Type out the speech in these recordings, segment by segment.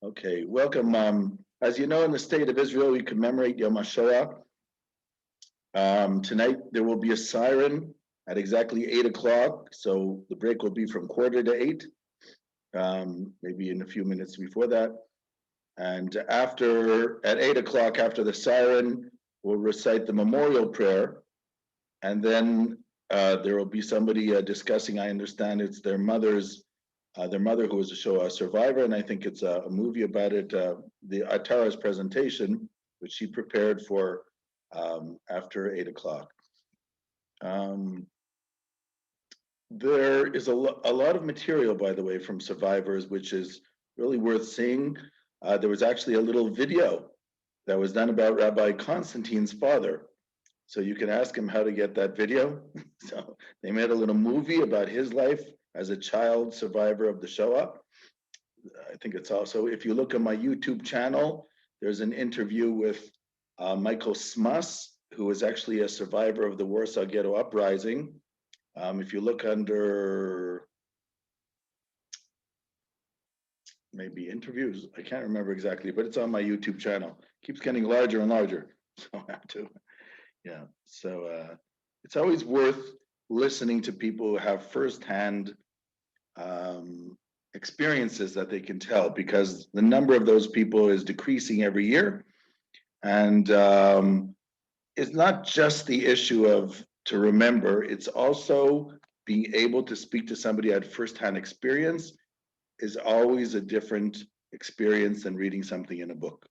Okay, welcome. As you know, in the state of Israel, we commemorate Yom Hashoah. Tonight, there will be a siren at exactly 8 o'clock. So the break will be from quarter to 8, maybe in a few minutes before that. And at 8 o'clock, after the siren, we'll recite the memorial prayer. And then there will be somebody discussing, I understand it's their mother who was a Shoah survivor, and I think it's a movie about it, the Atara's presentation, which she prepared for after 8 o'clock. There is a lot of material, by the way, from survivors, which is really worth seeing. There was actually a little video that was done about Rabbi Constantine's father. So you can ask him how to get that video. So they made a little movie about his life as a child survivor of the Shoah. I think it's also, if you look at my YouTube channel, there's an interview with Michael Smuss, who was actually a survivor of the Warsaw Ghetto uprising. If you look under maybe interviews, I can't remember exactly, but it's on my YouTube channel. Keeps getting larger and larger, so I have to. Yeah, so it's always worth listening to people who have firsthand experiences that they can tell, because the number of those people is decreasing every year. And it's not just the issue of to remember, it's also being able to speak to somebody who had firsthand experience is always a different experience than reading something in a book.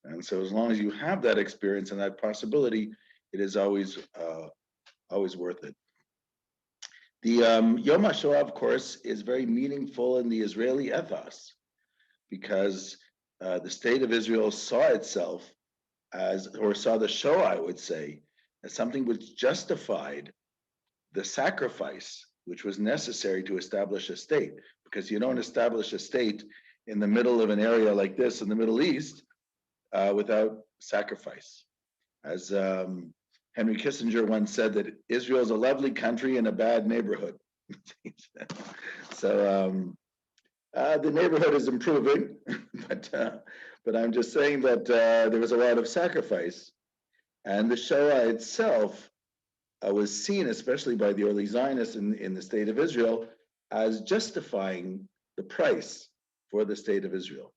And so as long as you have that experience and that possibility, it is always worth it. The Yom HaShoah, of course, is very meaningful in the Israeli ethos, because the state of Israel saw itself saw the Shoah, I would say, as something which justified the sacrifice which was necessary to establish a state, because you don't establish a state in the middle of an area like this in the Middle East without sacrifice. As Henry Kissinger once said, that Israel is a lovely country in a bad neighborhood. So the neighborhood is improving, but I'm just saying that there was a lot of sacrifice. And the Shoah itself was seen, especially by the early Zionists in the state of Israel, as justifying the price for the state of Israel.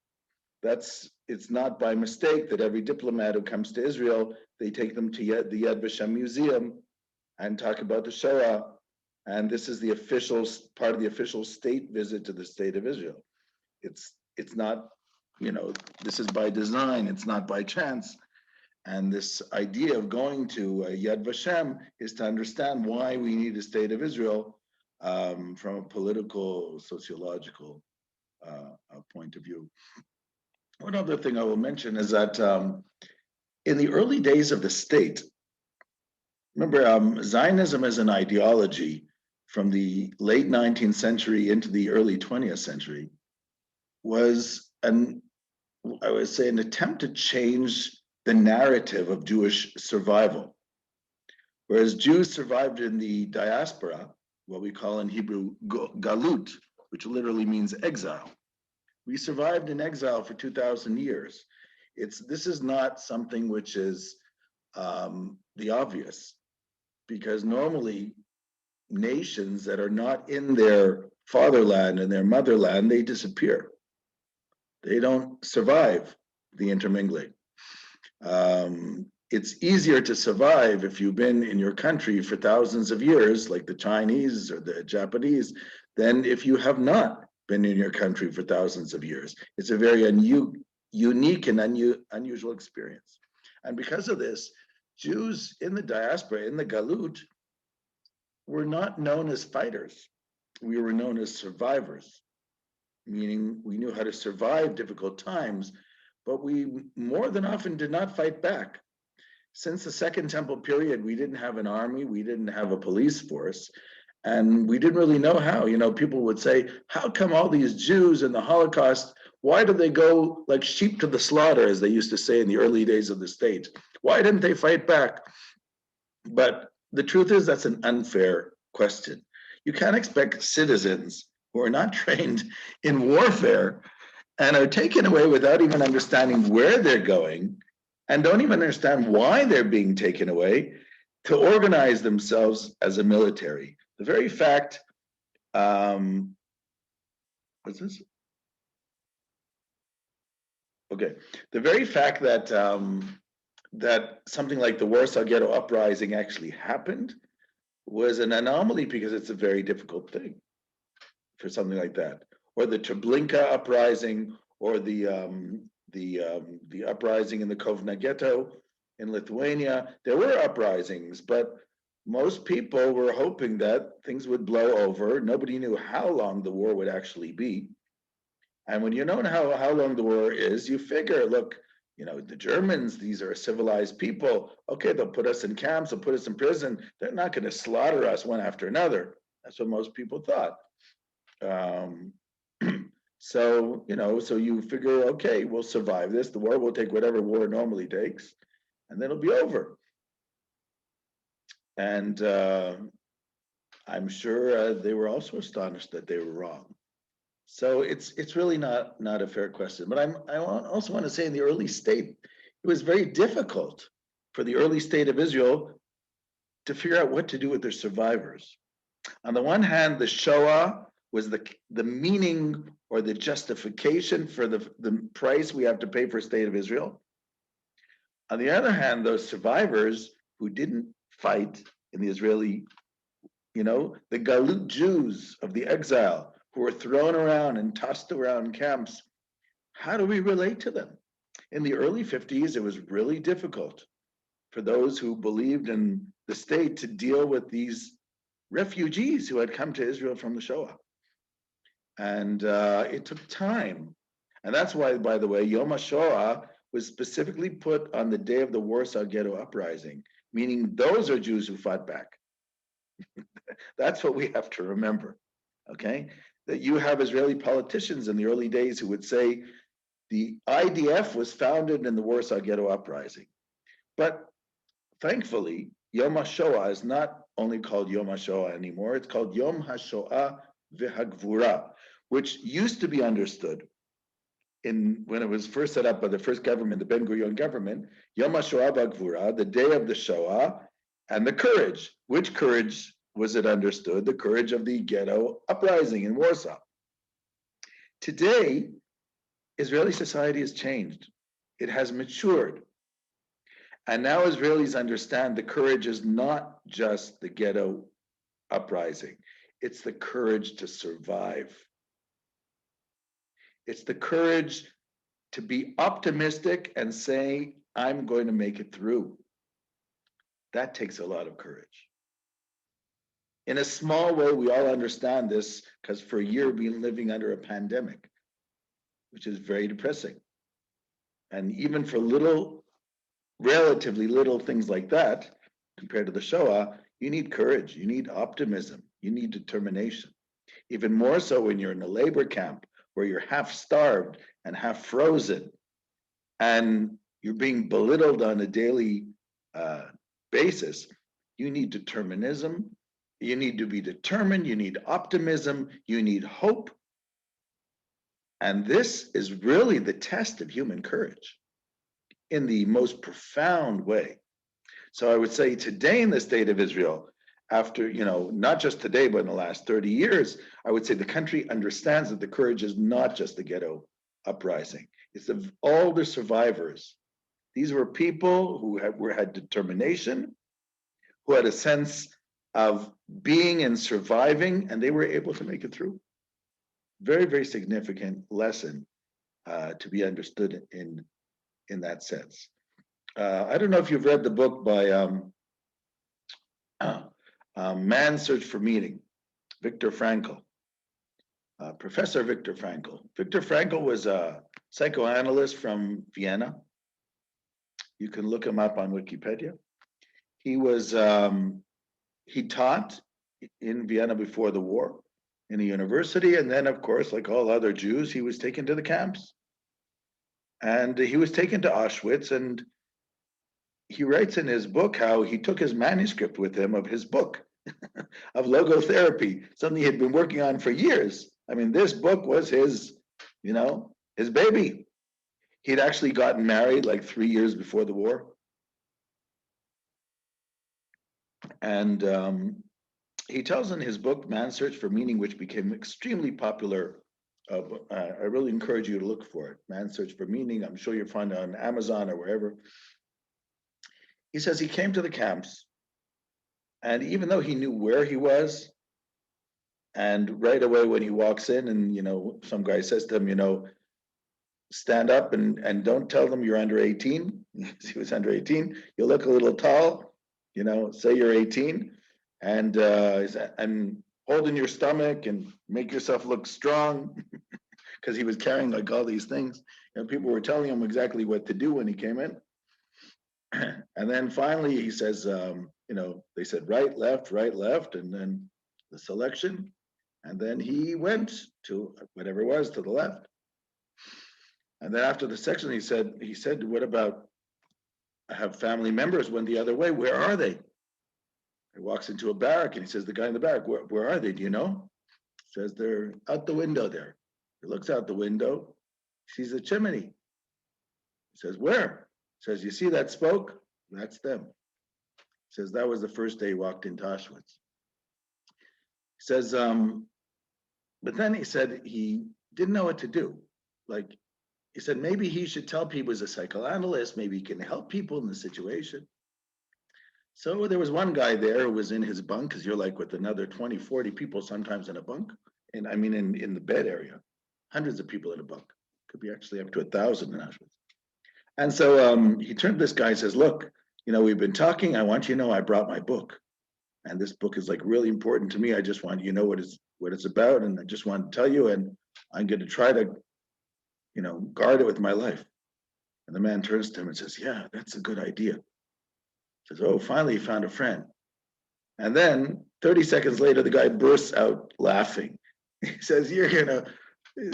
It's not by mistake that every diplomat who comes to Israel, they take them to the Yad Vashem Museum and talk about the Shoah. And this is the official part of the official state visit to the state of Israel. It's not, this is by design, it's not by chance. And this idea of going to Yad Vashem is to understand why we need a state of Israel from a political, sociological point of view. One other thing I will mention is that in the early days of the state, remember, Zionism as an ideology from the late 19th century into the early 20th century was an attempt to change the narrative of Jewish survival. Whereas Jews survived in the diaspora, what we call in Hebrew galut, which literally means exile. We survived in exile for 2,000 years. This is not something which is the obvious, because normally nations that are not in their fatherland and their motherland, they disappear. They don't survive the intermingling. It's easier to survive if you've been in your country for thousands of years, like the Chinese or the Japanese, than if you have not been in your country for thousands of years. It's a very unique and unusual experience. And because of this, Jews in the diaspora, in the galut, were not known as fighters. We were known as survivors, meaning we knew how to survive difficult times, but we more than often did not fight back. Since the Second Temple period, we didn't have an army, we didn't have a police force, and we didn't really know how. People would say, how come all these Jews in the Holocaust, why did they go like sheep to the slaughter, as they used to say in the early days of the state? Why didn't they fight back? But the truth is, that's an unfair question. You can't expect citizens who are not trained in warfare and are taken away without even understanding where they're going and don't even understand why they're being taken away to organize themselves as a military. The very fact, what's this? Okay, the very fact that that something like the Warsaw Ghetto uprising actually happened was an anomaly because it's a very difficult thing for something like that, or the Treblinka uprising, or the uprising in the Kovna Ghetto in Lithuania. There were uprisings, but most people were hoping that things would blow over. Nobody knew how long the war would actually be. And when you know how long the war is, you figure, look, the Germans, these are civilized people. Okay, they'll put us in camps, they'll put us in prison. They're not going to slaughter us one after another. That's what most people thought. Um, so you figure, okay, we'll survive this. The war will take whatever war normally takes, and then it'll be over. And I'm sure they were also astonished that they were wrong. So it's really not a fair question. But I also want to say, in the early state, it was very difficult for the early state of Israel to figure out what to do with their survivors. On the one hand, the Shoah was the meaning or the justification for the price we have to pay for the state of Israel. On the other hand, those survivors who didn't fight in the Israeli, the Galut Jews of the exile who were thrown around and tossed around camps, how do we relate to them? In the early 50s, it was really difficult for those who believed in the state to deal with these refugees who had come to Israel from the Shoah. And it took time. And that's why, by the way, Yom Hashoah was specifically put on the day of the Warsaw Ghetto uprising, meaning those are Jews who fought back. That's what we have to remember, okay? That you have Israeli politicians in the early days who would say the IDF was founded in the Warsaw Ghetto uprising. But thankfully, Yom HaShoah is not only called Yom HaShoah anymore, it's called Yom HaShoah v'Hagvura, which used to be understood when it was first set up by the first government, the Ben-Gurion government, Yom HaShoah v'Hagvura, the day of the Shoah, and the courage. Which courage was it understood? The courage of the ghetto uprising in Warsaw. Today, Israeli society has changed. It has matured. And now Israelis understand the courage is not just the ghetto uprising. It's the courage to survive. It's the courage to be optimistic and say, I'm going to make it through. That takes a lot of courage. In a small way, we all understand this because for a year we've been living under a pandemic, which is very depressing. And even for relatively little things like that, compared to the Shoah, you need courage, you need optimism, you need determination. Even more so when you're in a labor camp where you're half starved and half frozen and you're being belittled on a daily basis. You need determinism, you need to be determined, you need optimism, you need hope. And this is really the test of human courage in the most profound way. So I would say today in the state of Israel, after, not just today, but in the last 30 years, I would say the country understands that the courage is not just the ghetto uprising. It's all the survivors. These were people who had determination, who had a sense of being and surviving, and they were able to make it through. Very, very significant lesson to be understood in that sense. I don't know if you've read the book by Man's Search for Meaning, Viktor Frankl, Professor Viktor Frankl. Viktor Frankl was a psychoanalyst from Vienna. You can look him up on Wikipedia. He taught in Vienna before the war in a university, and then, of course, like all other Jews, he was taken to the camps. And he was taken to Auschwitz, and he writes in his book how he took his manuscript with him of his book of logotherapy, something he had been working on for years. I mean, this book was his his baby. He'd actually gotten married like 3 years before the war. And he tells in his book, Man's Search for Meaning, which became extremely popular. I really encourage you to look for it. Man's Search for Meaning. I'm sure you'll find it on Amazon or wherever. He says he came to the camps, and even though he knew where he was, and right away when he walks in, and some guy says to him, stand up and don't tell them you're under 18. He was under 18. You look a little tall, say you're 18, and hold in your stomach and make yourself look strong, because he was carrying like all these things. People were telling him exactly what to do when he came in. And then finally he says, they said right, left, and then the selection. And then he went to whatever it was to the left. And then after the section, he said, what about, I have family members went the other way. Where are they? He walks into a barrack and he says, the guy in the barrack, where are they? Do you know? He says, they're out the window there. He looks out the window, sees a chimney. He says, where? He says, you see that smoke? That's them. He says, that was the first day he walked into Auschwitz. He says, but then he said he didn't know what to do. Like, he said, maybe he should tell people as a psychoanalyst, maybe he can help people in the situation. So there was one guy there who was in his bunk, because you're like with another 20, 40 people sometimes in a bunk. And I mean, in the bed area, hundreds of people in a bunk. Could be actually up to 1,000 in Auschwitz. And so he turned to this guy and says, look, we've been talking. I want you to know I brought my book. And this book is like really important to me. I just want you to know what it's about. And I just want to tell you, and I'm going to try to, guard it with my life. And the man turns to him and says, yeah, that's a good idea. He says, oh, finally he found a friend. And then 30 seconds later, the guy bursts out laughing. He says, he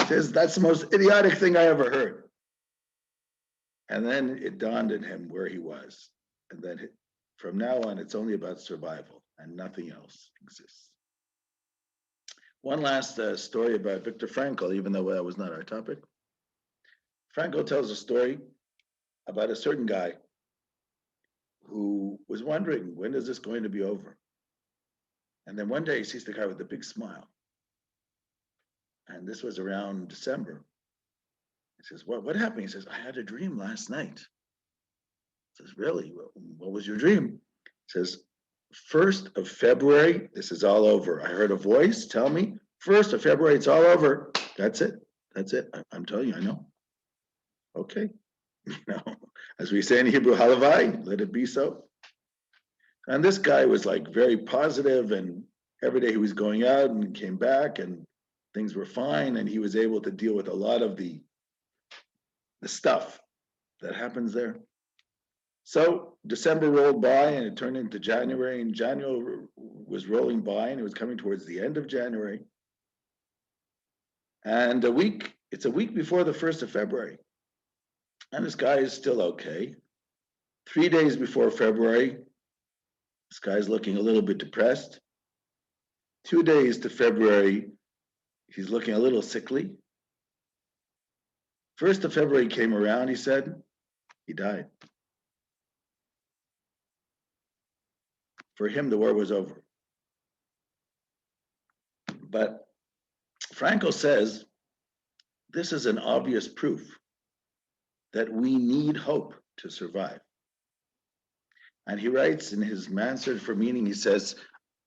says, that's the most idiotic thing I ever heard. And then it dawned on him where he was. And then from now on, it's only about survival and nothing else exists. One last story about Viktor Frankl, even though that was not our topic. Frankl tells a story about a certain guy who was wondering, when is this going to be over? And then one day he sees the guy with a big smile. And this was around December. He says, what happened? He says, I had a dream last night. He says, really? What was your dream? He says, 1st of February, this is all over. I heard a voice tell me, 1st of February, it's all over. That's it. I'm telling you, I know. Okay. As we say in Hebrew, halavai, let it be so. And this guy was like very positive, and every day he was going out and came back and things were fine, and he was able to deal with a lot of the stuff that happens there. So December rolled by and it turned into January, and January was rolling by and it was coming towards the end of January. And it's a week before the 1st of February. And this guy is still okay. 3 days before February, this guy's looking a little bit depressed. 2 days to February, he's looking a little sickly. 1st of February came around, he said, he died. For him, the war was over. But Frankl says, this is an obvious proof that we need hope to survive. And he writes in his Man's Search for Meaning, he says,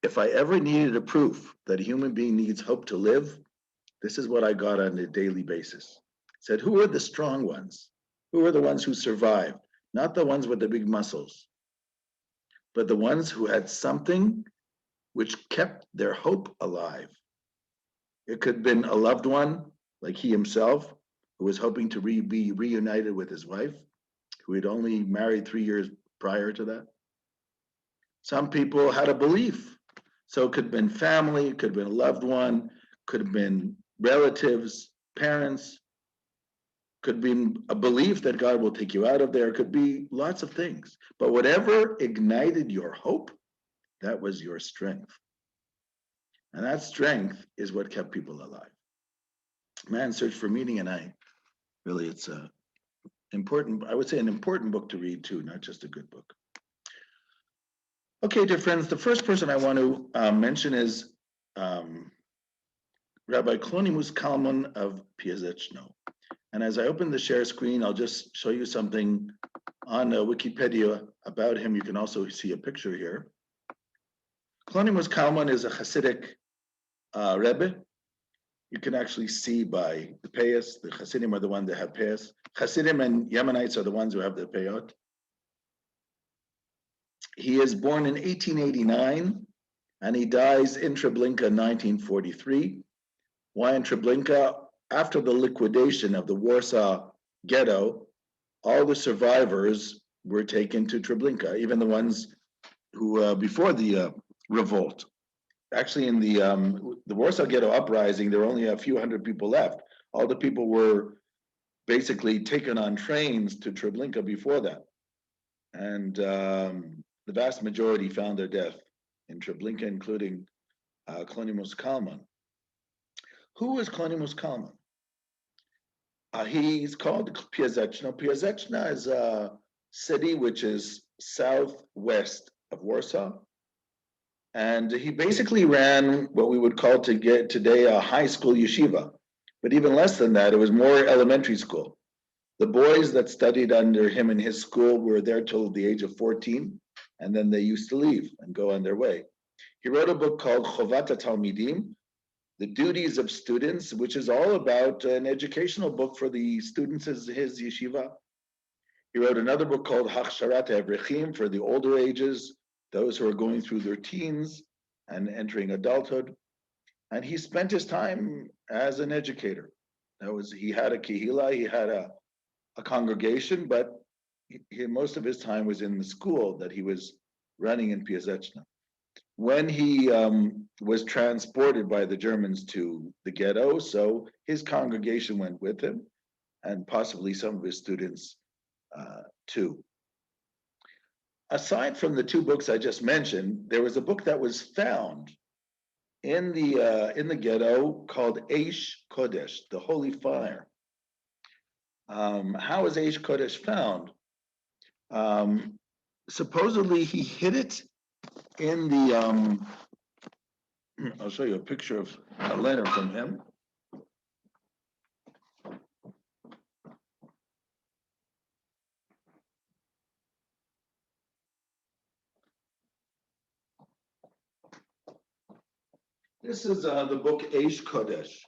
if I ever needed a proof that a human being needs hope to live, this is what I got on a daily basis. He said, who are the strong ones? Who are the ones who survived? Not the ones with the big muscles, but the ones who had something which kept their hope alive. It could have been a loved one, like he himself, who was hoping to be reunited with his wife, who had only married 3 years prior to that. Some people had a belief. So it could have been family, it could have been a loved one, could have been relatives, parents, could have been a belief that God will take you out of there. It could be lots of things. But whatever ignited your hope, that was your strength. And that strength is what kept people alive. Man's Search for Meaning, and I Really, it's a important, I would say an important book to read too, not just a good book. Okay, dear friends, the first person I want to mention is Rabbi Klonimus Kalman of Piazechna. And as I open the share screen, I'll just show you something on Wikipedia about him. You can also see a picture here. Klonimus Kalman is a hassidic Rebbe. You can actually see by the payas. The Hasidim are the ones that have payas. Hasidim and Yemenites are the ones who have the payot. He is born in 1889 and he dies in Treblinka in 1943. Why in Treblinka? After the liquidation of the Warsaw Ghetto, all the survivors were taken to Treblinka, even the ones who, before the revolt. Actually, in the Warsaw Ghetto uprising, there were only a few hundred people left. All the people were basically taken on trains to Treblinka before that. And the vast majority found their death in Treblinka, including Klonimus Kalman. Who is Klonimus Kalman? He's called Piazechna. Piazechna is a city which is southwest of Warsaw. And he basically ran what we would call today a high school yeshiva. But even less than that, it was more elementary school. The boys that studied under him in his school were there till the age of 14, and then they used to leave and go on their way. He wrote a book called Chovat Talmidim, The Duties of Students, which is all about an educational book for the students of his yeshiva. He wrote another book called Hachsharat Evrechim for the older ages, those who are going through their teens and entering adulthood. And he spent his time as an educator. He had a kehila, he had a congregation, but most of his time was in the school that he was running in Piazechna. When he was transported by the Germans to the ghetto, so his congregation went with him, and possibly some of his students too. Aside from the two books I just mentioned, there was a book that was found in the ghetto called Eish Kodesh, the Holy Fire. How is Eish Kodesh found? Supposedly he hid it in the, I'll show you a picture of a letter from him. This is the book Eish Kodesh.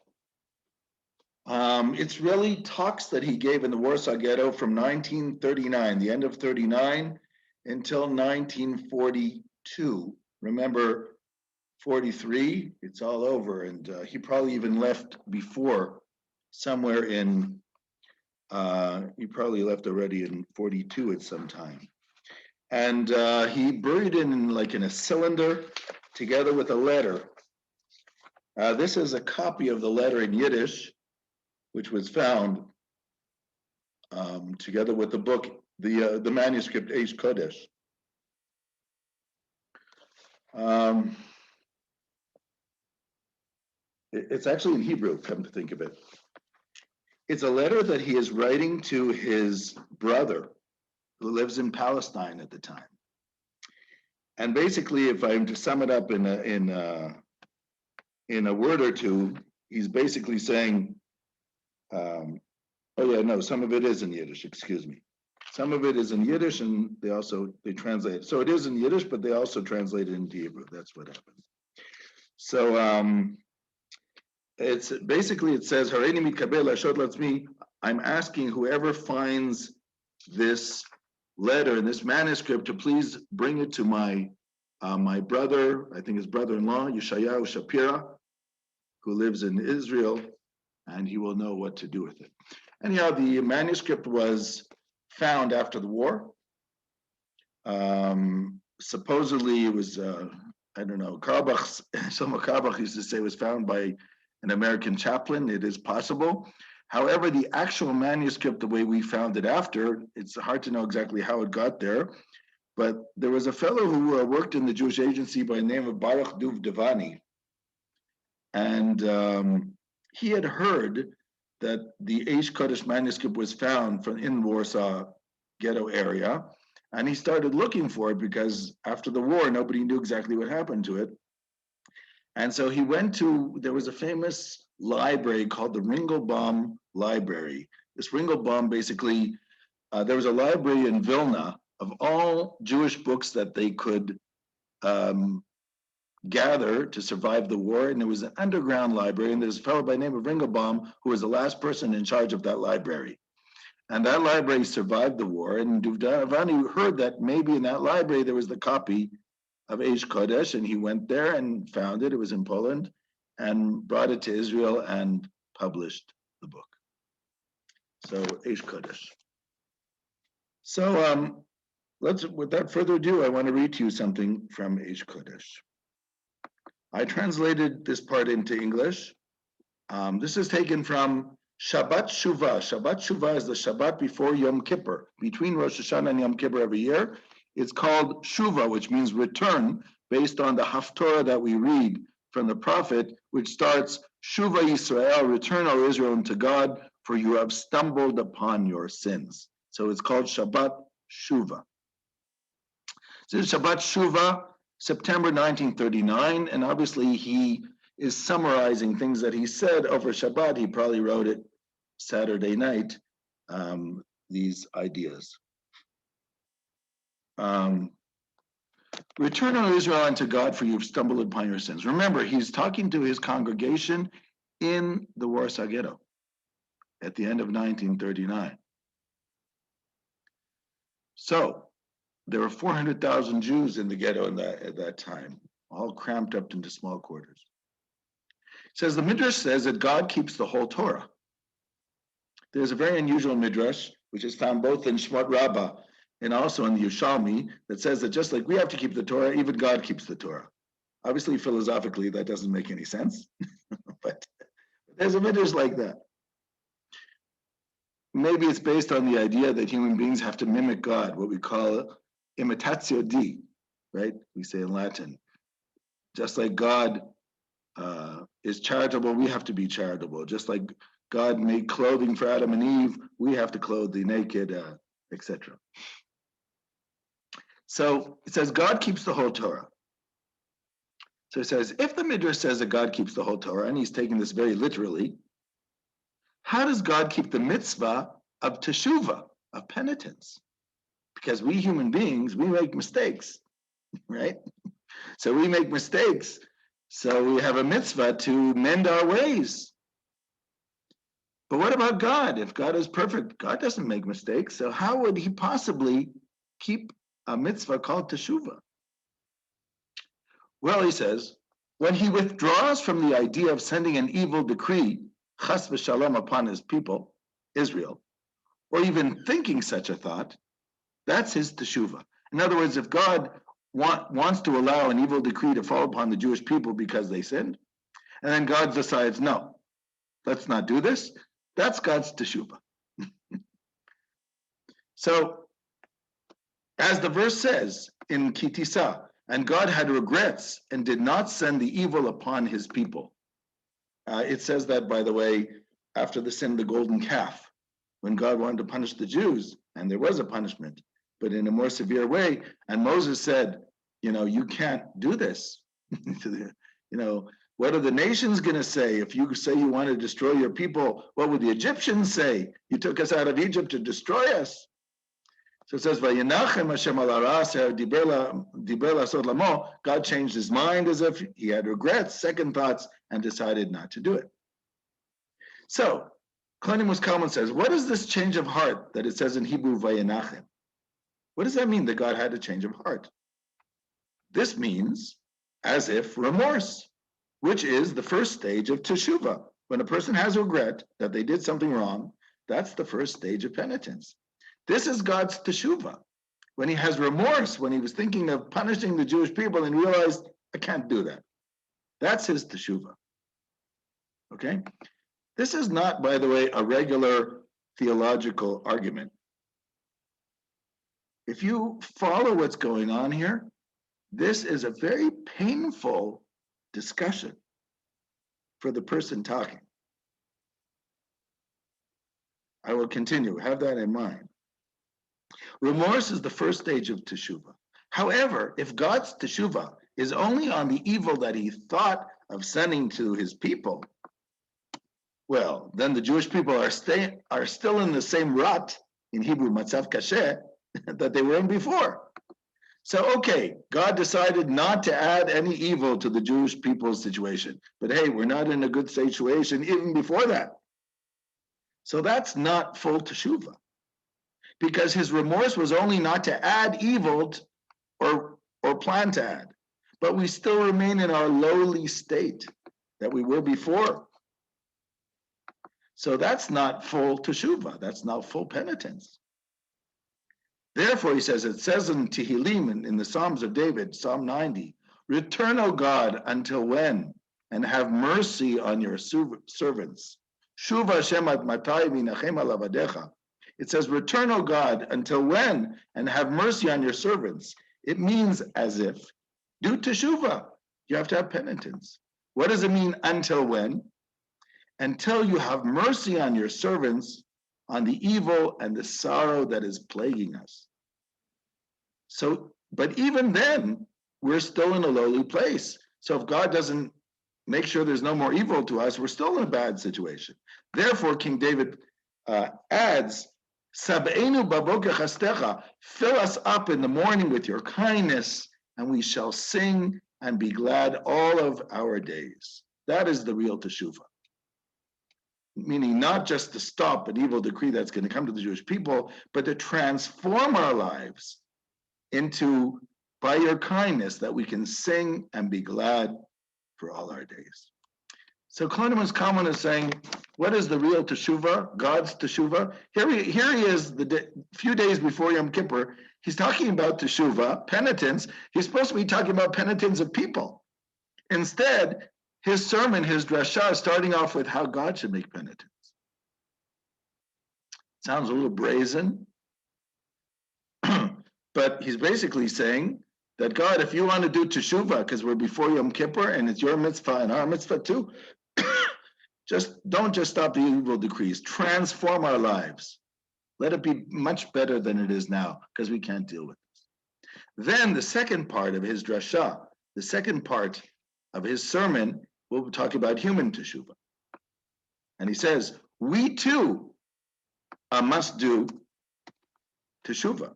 It's really talks that he gave in the Warsaw Ghetto from 1939, the end of 39, until 1942. Remember, 43, it's all over, and he probably even left before, somewhere in, he probably left already in 42 at some time. And he buried it in a cylinder together with a letter. This is a copy of the letter in Yiddish, which was found together with the book, the manuscript Eish Kodesh. It's actually in Hebrew, come to think of it. It's a letter that he is writing to his brother, who lives in Palestine at the time. And basically, if I'm to sum it up in a word or two, he's basically saying, some of it is in Yiddish, excuse me. Some of it is in Yiddish, and they translate it. So it is in Yiddish, but they also translate it into Hebrew. That's what happened. So it's basically, it says, Hareini mikabel ashot latzmi, I'm asking whoever finds this letter and this manuscript to please bring it to my brother, I think his brother-in-law, Yeshayahu Shapira, who lives in Israel, and he will know what to do with it. Anyhow, the manuscript was found after the war. Supposedly it was, Karbach, Shlomo Karbach used to say it was found by an American chaplain. It is possible. However, the actual manuscript, the way we found it after, it's hard to know exactly how it got there. But there was a fellow who worked in the Jewish agency by the name of Baruch Duv Devani. And he had heard that the Eish Kodesh manuscript was found from in Warsaw Ghetto area, and he started looking for it because after the war, nobody knew exactly what happened to it. And so he went to, there was a famous library called the Ringelbaum Library. This Ringelbaum basically, there was a library in Vilna of all Jewish books that they could gather to survive the war. And it was an underground library. And there's a fellow by the name of Ringelbaum who was the last person in charge of that library. And that library survived the war. And Duvdavani heard that maybe in that library there was the copy of Eish Kodesh, and he went there and found it. It was in Poland, and brought it to Israel and published the book. So Eish Kodesh. So let's, without further ado, I want to read to you something from Eish Kodesh. I translated this part into English. This is taken from Shabbat Shuvah. Shabbat Shuvah is the Shabbat before Yom Kippur, between Rosh Hashanah and Yom Kippur every year. It's called Shuvah, which means return, based on the Haftorah that we read from the prophet, which starts, Shuvah Yisrael, return, O Israel, unto God, for you have stumbled upon your sins. So it's called Shabbat Shuvah. So Shabbat Shuvah, September 1939, and obviously he is summarizing things that he said over Shabbat. He probably wrote it Saturday night, these ideas. Return, O Israel, unto God, for you've stumbled upon your sins. Remember, he's talking to his congregation in the Warsaw Ghetto at the end of 1939. So there were 400,000 Jews in the ghetto at that time, all cramped up into small quarters. It says, the Midrash says that God keeps the whole Torah. There's a very unusual Midrash, which is found both in Shmot Rabbah and also in the Yerushalmi, that says that just like we have to keep the Torah, even God keeps the Torah. Obviously, philosophically, that doesn't make any sense, but there's a Midrash like that. Maybe it's based on the idea that human beings have to mimic God, what we call imitatio Dei, right? We say in Latin. Just like God is charitable, we have to be charitable. Just like God made clothing for Adam and Eve, we have to clothe the naked, etc. So it says God keeps the whole Torah. So it says, if the Midrash says that God keeps the whole Torah, and he's taking this very literally, how does God keep the mitzvah of teshuvah, of penitence? Because we human beings, we make mistakes, right? So we make mistakes. So we have a mitzvah to mend our ways. But what about God? If God is perfect, God doesn't make mistakes. So how would he possibly keep a mitzvah called teshuvah? Well, he says, when he withdraws from the idea of sending an evil decree, chas v'shalom, upon his people, Israel, or even thinking such a thought, that's his teshuvah. In other words, if God wants to allow an evil decree to fall upon the Jewish people because they sinned, and then God decides, no, let's not do this, that's God's teshuvah. So, as the verse says in Kitisa, and God had regrets and did not send the evil upon his people. It says that, by the way, after the sin of the golden calf, when God wanted to punish the Jews, and there was a punishment, but in a more severe way, and Moses said, you can't do this. What are the nations going to say? If you say you want to destroy your people, what would the Egyptians say? You took us out of Egypt to destroy us. So it says, God changed his mind as if he had regrets, second thoughts, and decided not to do it. So, Klonimus Kalman says, what is this change of heart that it says in Hebrew, Vayinachem? What does that mean that God had a change of heart? This means as if remorse, which is the first stage of teshuvah. When a person has regret that they did something wrong, that's the first stage of penitence. This is God's teshuvah. When he has remorse, when he was thinking of punishing the Jewish people and realized, I can't do that. That's his teshuvah. Okay? This is not, by the way, a regular theological argument. If you follow what's going on here, this is a very painful discussion for the person talking. I will continue. Have that in mind. Remorse is the first stage of teshuvah. However, if God's teshuvah is only on the evil that he thought of sending to his people, well, then the Jewish people are still in the same rut, in Hebrew, matzav kasher, that they were in before. So, okay, God decided not to add any evil to the Jewish people's situation. But hey, we're not in a good situation even before that. So that's not full teshuvah, because his remorse was only not to add evil or plan to add, but we still remain in our lowly state that we were before. So that's not full teshuvah. That's not full penitence. Therefore, he says, it says in Tehillim, in the Psalms of David, Psalm 90, return, O God, until when? And have mercy on your servants. Shuv Hashem ad matai v'nachem al avadecha. It says, return, O God, until when? And have mercy on your servants. It means as if. Do teshuvah. You have to have penitence. What does it mean, until when? Until you have mercy on your servants, on the evil and the sorrow that is plaguing us. So, but even then, we're still in a lowly place. So if God doesn't make sure there's no more evil to us, we're still in a bad situation. Therefore, King David adds, Sab'enu baboker chastecha, fill us up in the morning with your kindness, and we shall sing and be glad all of our days. That is the real teshuvah. Meaning not just to stop an evil decree that's going to come to the Jewish people, but to transform our lives into, by your kindness, that we can sing and be glad for all our days. So Klonimus Kalman is saying, what is the real teshuvah, God's teshuvah? Here he is, few days before Yom Kippur. He's talking about teshuvah, penitence. He's supposed to be talking about penitence of people. Instead, his sermon, his drasha, is starting off with how God should make penitence. Sounds a little brazen, but he's basically saying that God, if you want to do teshuvah, because we're before Yom Kippur and it's your mitzvah and our mitzvah too, don't just stop the evil decrees. Transform our lives. Let it be much better than it is now, because we can't deal with this. Then the second part of his drasha, the second part of his sermon, we'll talk about human teshuvah. And he says, we too must do teshuvah.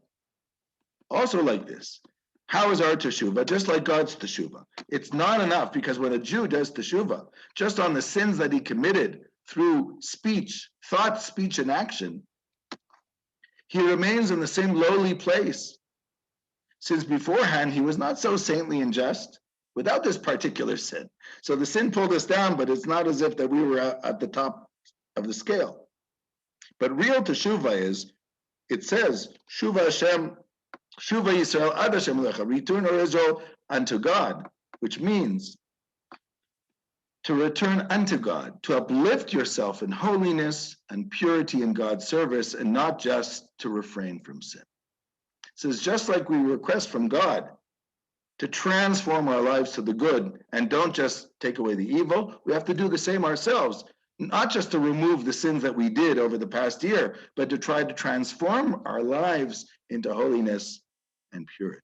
Also like this. How is our teshuvah? Just like God's teshuvah. It's not enough, because when a Jew does teshuvah, just on the sins that he committed through speech, thought, speech, and action, he remains in the same lowly place, since beforehand he was not so saintly and just without this particular sin. So the sin pulled us down, but it's not as if that we were at the top of the scale. But real teshuvah is, it says, Shuva Hashem, Shuva Yisrael ad Hashem lecha, return, O Israel, unto God, which means to return unto God, to uplift yourself in holiness and purity in God's service, and not just to refrain from sin. It says, just like we request from God to transform our lives to the good and don't just take away the evil, we have to do the same ourselves, not just to remove the sins that we did over the past year, but to try to transform our lives into holiness and purity.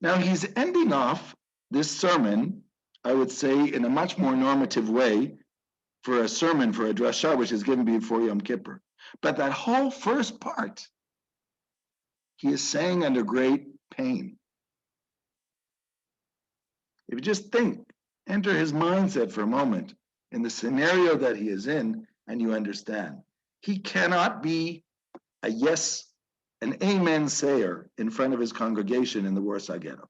Now he's ending off this sermon, I would say, in a much more normative way for a sermon, for a drasha, which is given before Yom Kippur. But that whole first part, he is saying under great pain. If you just think, enter his mindset for a moment in the scenario that he is in, and you understand. He cannot be a yes, an amen sayer in front of his congregation in the Warsaw Ghetto.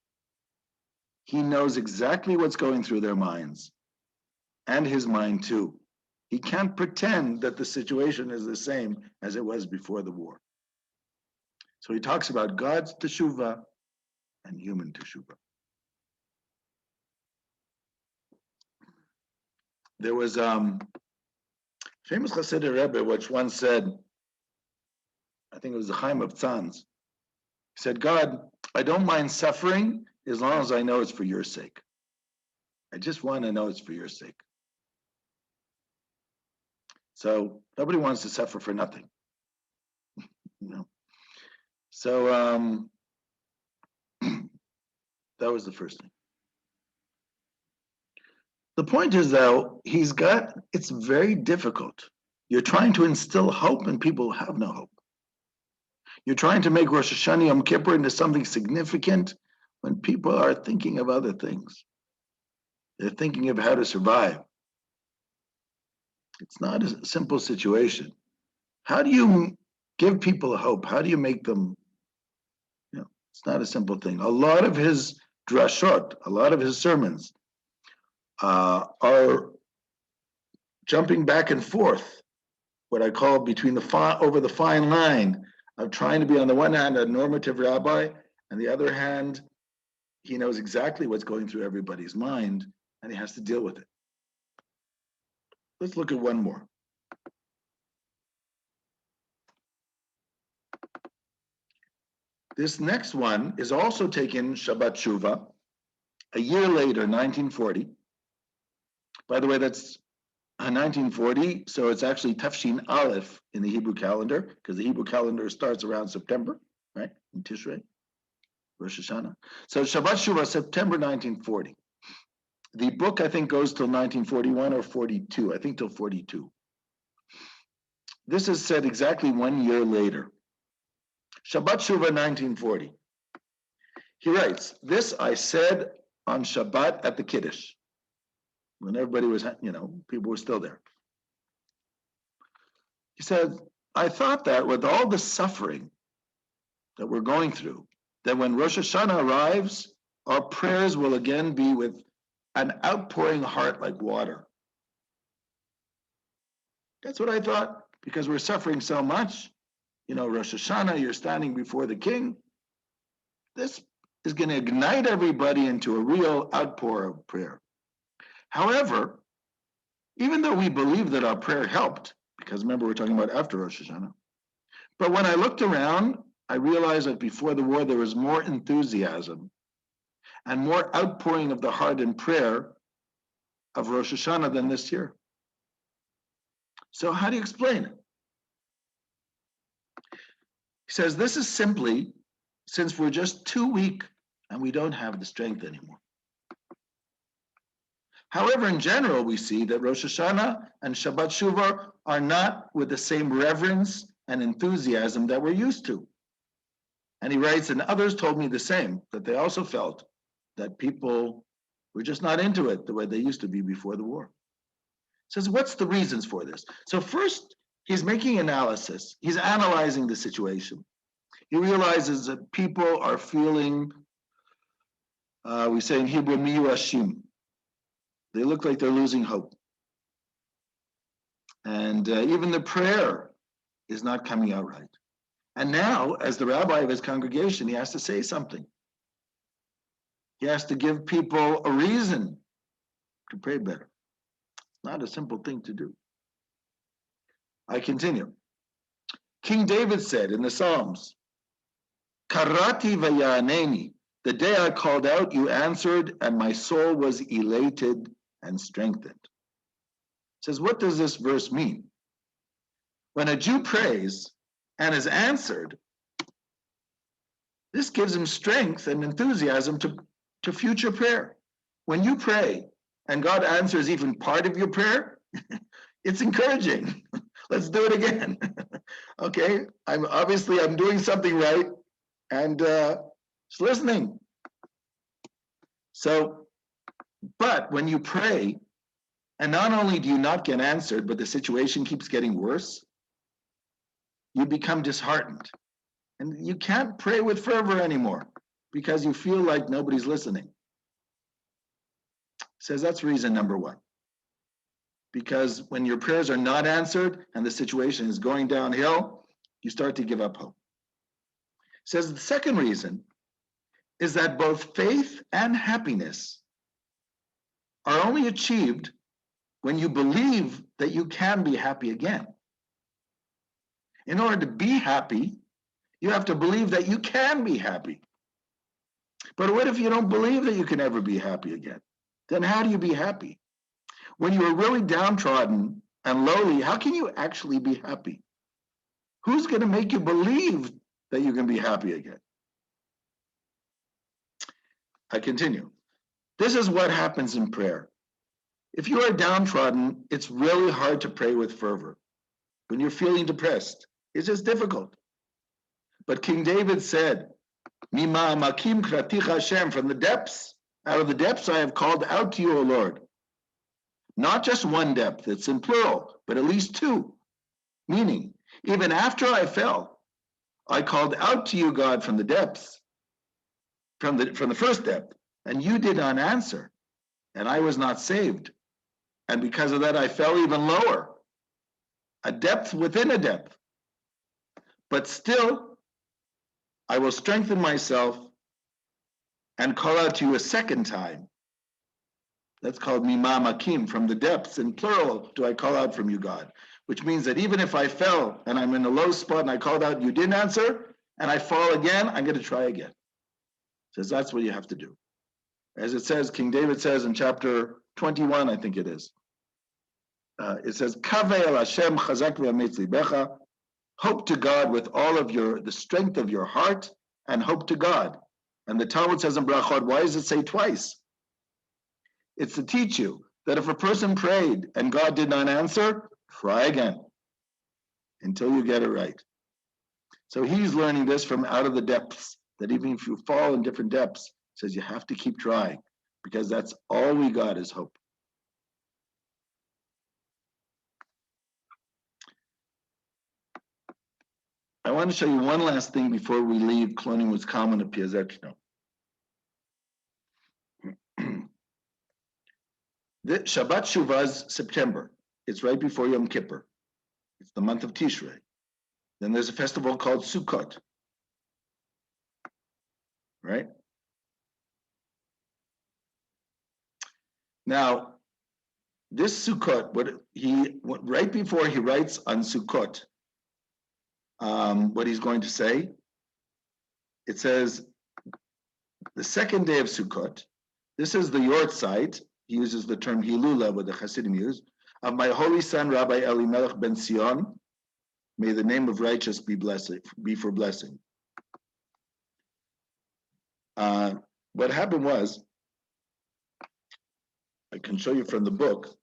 He knows exactly what's going through their minds, and his mind too. He can't pretend that the situation is the same as it was before the war. So he talks about God's teshuvah and human teshuvah. There was famous hassidic Rebbe which once said, I think it was the Chaim of Tzanz, he said, God, I don't mind suffering as long as I know it's for your sake. I just want to know it's for your sake. So nobody wants to suffer for nothing. So that was the first thing. The point is, though, it's very difficult. You're trying to instill hope and people have no hope. You're trying to make Rosh Hashanah Yom Kippur into something significant when people are thinking of other things. They're thinking of how to survive. It's not a simple situation. How do you give people hope? How do you make them, it's not a simple thing. A lot of his drashot, a lot of his sermons are jumping back and forth, what I call between over the fine line of trying to be, on the one hand, a normative rabbi, and the other hand, he knows exactly what's going through everybody's mind, and he has to deal with it. Let's look at one more. This next one is also taken Shabbat Shuvah, a year later, 1940. By the way, that's 1940, so it's actually Tafshin Aleph in the Hebrew calendar, because the Hebrew calendar starts around September, right, in Tishrei, Rosh Hashanah. So Shabbat Shuvah, September 1940. The book, I think, goes till 1941 or 42, I think till 42. This is said exactly 1 year later. Shabbat Shuvah 1940. He writes, this I said on Shabbat at the Kiddush, when everybody was, people were still there. He said, I thought that with all the suffering that we're going through, that when Rosh Hashanah arrives, our prayers will again be with an outpouring heart like water. That's what I thought, because we're suffering so much. Rosh Hashanah, you're standing before the king. This is going to ignite everybody into a real outpour of prayer. However, even though we believe that our prayer helped, because remember, we're talking about after Rosh Hashanah, but when I looked around, I realized that before the war, there was more enthusiasm and more outpouring of the heart in prayer of Rosh Hashanah than this year. So how do you explain it? He says, this is simply since we're just too weak and we don't have the strength anymore. However, in general, we see that Rosh Hashanah and Shabbat Shuvah are not with the same reverence and enthusiasm that we're used to. And he writes, and others told me the same, that they also felt that people were just not into it the way they used to be before the war. He says, what's the reasons for this? So first, he's making analysis. He's analyzing the situation. He realizes that people are feeling, we say in Hebrew, miyuashim. They look like they're losing hope. And even the prayer is not coming out right. And now, as the rabbi of his congregation, he has to say something. He has to give people a reason to pray better. It's not a simple thing to do. I continue. King David said in the Psalms, Karati v'yaneni, the day I called out, you answered, and my soul was elated and strengthened. It says, what does this verse mean? When a Jew prays and is answered, this gives him strength and enthusiasm to future prayer. When you pray and God answers even part of your prayer, it's encouraging. Let's do it again. Okay, I'm doing something right, and just listening. So, but when you pray, and not only do you not get answered, but the situation keeps getting worse, you become disheartened. And you can't pray with fervor anymore because you feel like nobody's listening. Says that's reason number one. Because when your prayers are not answered and the situation is going downhill, you start to give up hope. Says the second reason is that both faith and happiness are only achieved when you believe that you can be happy again. In order to be happy, you have to believe that you can be happy. But what if you don't believe that you can ever be happy again? Then how do you be happy? When you are really downtrodden and lowly, how can you actually be happy? Who's going to make you believe that you can be happy again? I continue. This is what happens in prayer. If you are downtrodden, it's really hard to pray with fervor. When you're feeling depressed, it's just difficult. But King David said, Mima makim kratich Hashem, from the depths, out of the depths I have called out to you, O Lord. Not just one depth, it's in plural, but at least two. Meaning, even after I fell, I called out to you, God, from the depths, from the first depth, and you did not answer, and I was not saved. And because of that, I fell even lower, a depth within a depth. But still, I will strengthen myself and call out to you a second time. That's called Mima Makim, from the depths, in plural, do I call out from you, God. Which means that even if I fell and I'm in a low spot and I called out, you didn't answer, and I fall again, I'm going to try again. Says that's what you have to do. As it says, King David says in chapter 21, I think it is. It says, Kaveh el Hashem chazak v'ametz libecha, hope to God with all of the strength of your heart, and hope to God. And the Talmud says in Brachot, why does it say twice? It's to teach you that if a person prayed and God did not answer, try again until you get it right. So he's learning this from out of the depths, that even if you fall in different depths, says you have to keep trying, because that's all we got is hope. I want to show you one last thing before we leave Klonimus, Kalman, and Piazechna. The Shabbat Shuvah's September. It's right before Yom Kippur. It's the month of Tishrei. Then there's a festival called Sukkot. Right? Now, this Sukkot, right before he writes on Sukkot, what he's going to say, it says, the second day of Sukkot, this is the Yortzeit, he uses the term Hilula, what the Hasidim use, of my holy son, Rabbi Elimelech ben Sion, may the name of righteous be for blessing. What happened was, I can show you from the book,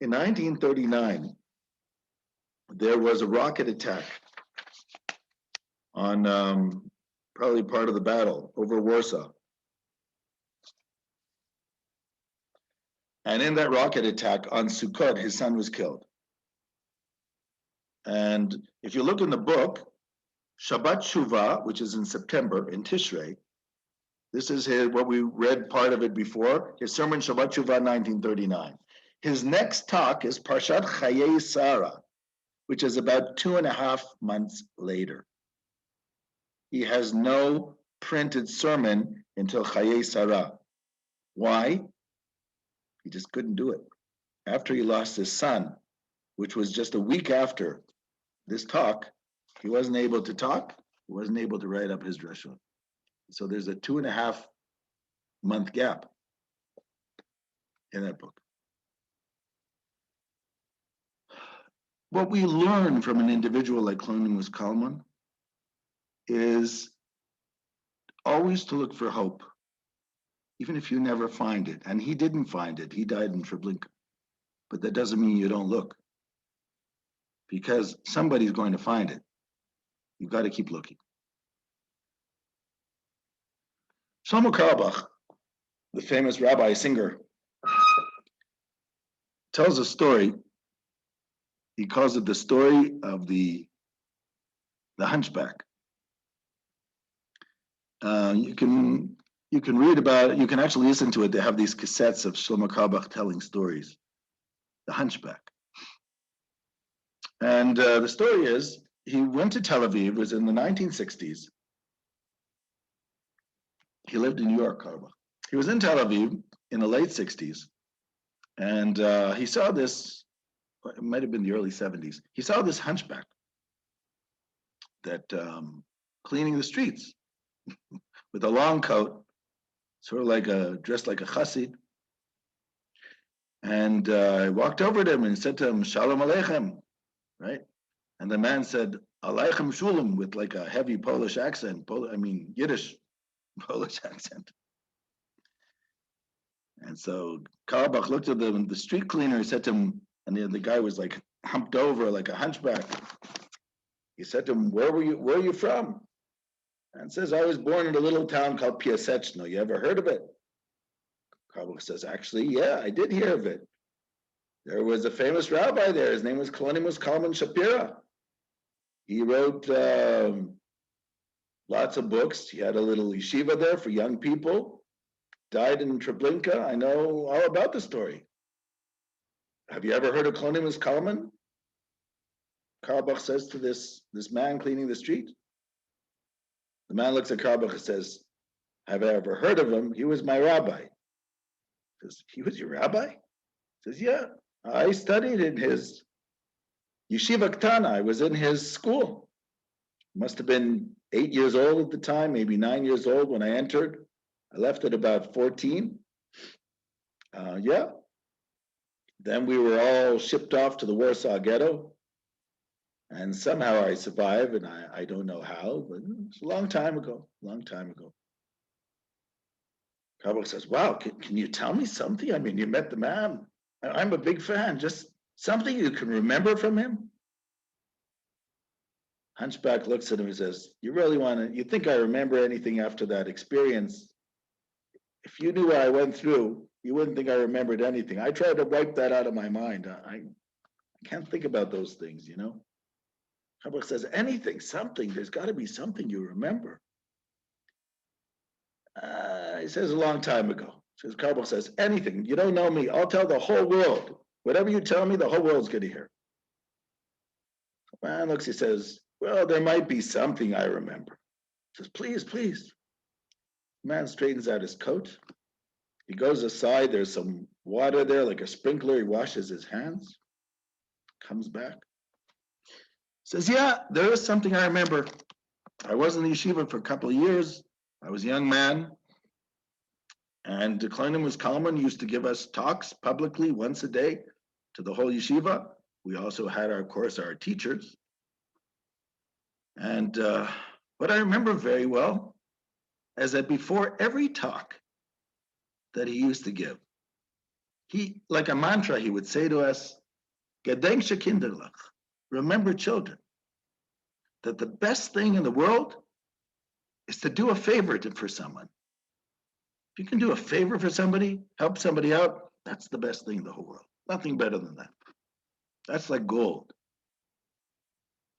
in 1939, there was a rocket attack on probably part of the battle over Warsaw. And in that rocket attack on Sukkot, his son was killed. And if you look in the book, Shabbat Shuvah, which is in September, in Tishrei, this is what we read part of it before, his sermon Shabbat Shuvah 1939. His next talk is Parshat Chayei Sarah, which is about 2.5 months later. He has no printed sermon until Chayei Sarah. Why? He just couldn't do it. After he lost his son, which was just a week after this talk, he wasn't able to talk, he wasn't able to write up his drashot. So there's a 2.5 month gap in that book. What we learn from an individual like Klonimus Kalman is always to look for hope, even if you never find it. And he didn't find it. He died in Treblinka. But that doesn't mean you don't look, because somebody's going to find it. You've got to keep looking. Shlomo Carlebach, the famous rabbi singer, tells a story. He calls it the story of the hunchback. You can read about it. You can actually listen to it. They have these cassettes of Shlomo Carlebach telling stories. The hunchback. And the story is, he went to Tel Aviv. It was in the 1960s. He lived in New York, Carlebach. He was in Tel Aviv in the late 60s. And he saw this, it might have been the early 70s. He saw this hunchback that cleaning the streets with a long coat, sort of like dressed like a chassid. And I walked over to him and said to him, Shalom Aleichem, right? And the man said, Aleichem Shulam, with like a heavy Polish accent, Yiddish Polish accent. And so Karabach looked at the street cleaner, he said to him, and the guy was like humped over like a hunchback. He said to him, where are you from? And says, I was born in a little town called Piazechna. You ever heard of it? Karabach says, actually, yeah, I did hear of it. There was a famous rabbi there. His name was Klonimus Kalman Shapira. He wrote lots of books. He had a little yeshiva there for young people. Died in Treblinka. I know all about the story. Have you ever heard of Klonimus Kalman? Karabach says to this man cleaning the street. The man looks at Karabach and says, have I ever heard of him? He was my rabbi. He says, he was your rabbi? He says, yeah. I studied in his yeshiva ktana. I was in his school. Must have been 8 years old at the time, maybe 9 years old when I entered. I left at about 14. Yeah. Then we were all shipped off to the Warsaw Ghetto. And somehow I survived, and I don't know how, but it's a long time ago. Kabak says, wow, can you tell me something? I mean, you met the man. I'm a big fan. Just something you can remember from him? Hunchback looks at him and says, you think I remember anything after that experience? If you knew what I went through, you wouldn't think I remembered anything. I tried to wipe that out of my mind. I can't think about those things, you know? Kabak says, anything, something. There's got to be something you remember. He says, a long time ago. Kabak says, anything. You don't know me. I'll tell the whole world. Whatever you tell me, the whole world's going to hear. The man looks, he says, well, there might be something I remember. He says, please. The man straightens out his coat. He goes aside. There's some water there, like a sprinkler. He washes his hands. Comes back. Says, yeah, there is something I remember. I was in the yeshiva for a couple of years. I was a young man. And the Klonimus Kalman used to give us talks publicly once a day to the whole yeshiva. We also had, our teachers. And what I remember very well is that before every talk that he used to give, he, like a mantra, he would say to us, Gedenk Kinderlach, remember children, that the best thing in the world is to do a favor for someone. If you can do a favor for somebody, help somebody out, that's the best thing in the whole world. Nothing better than that. That's like gold.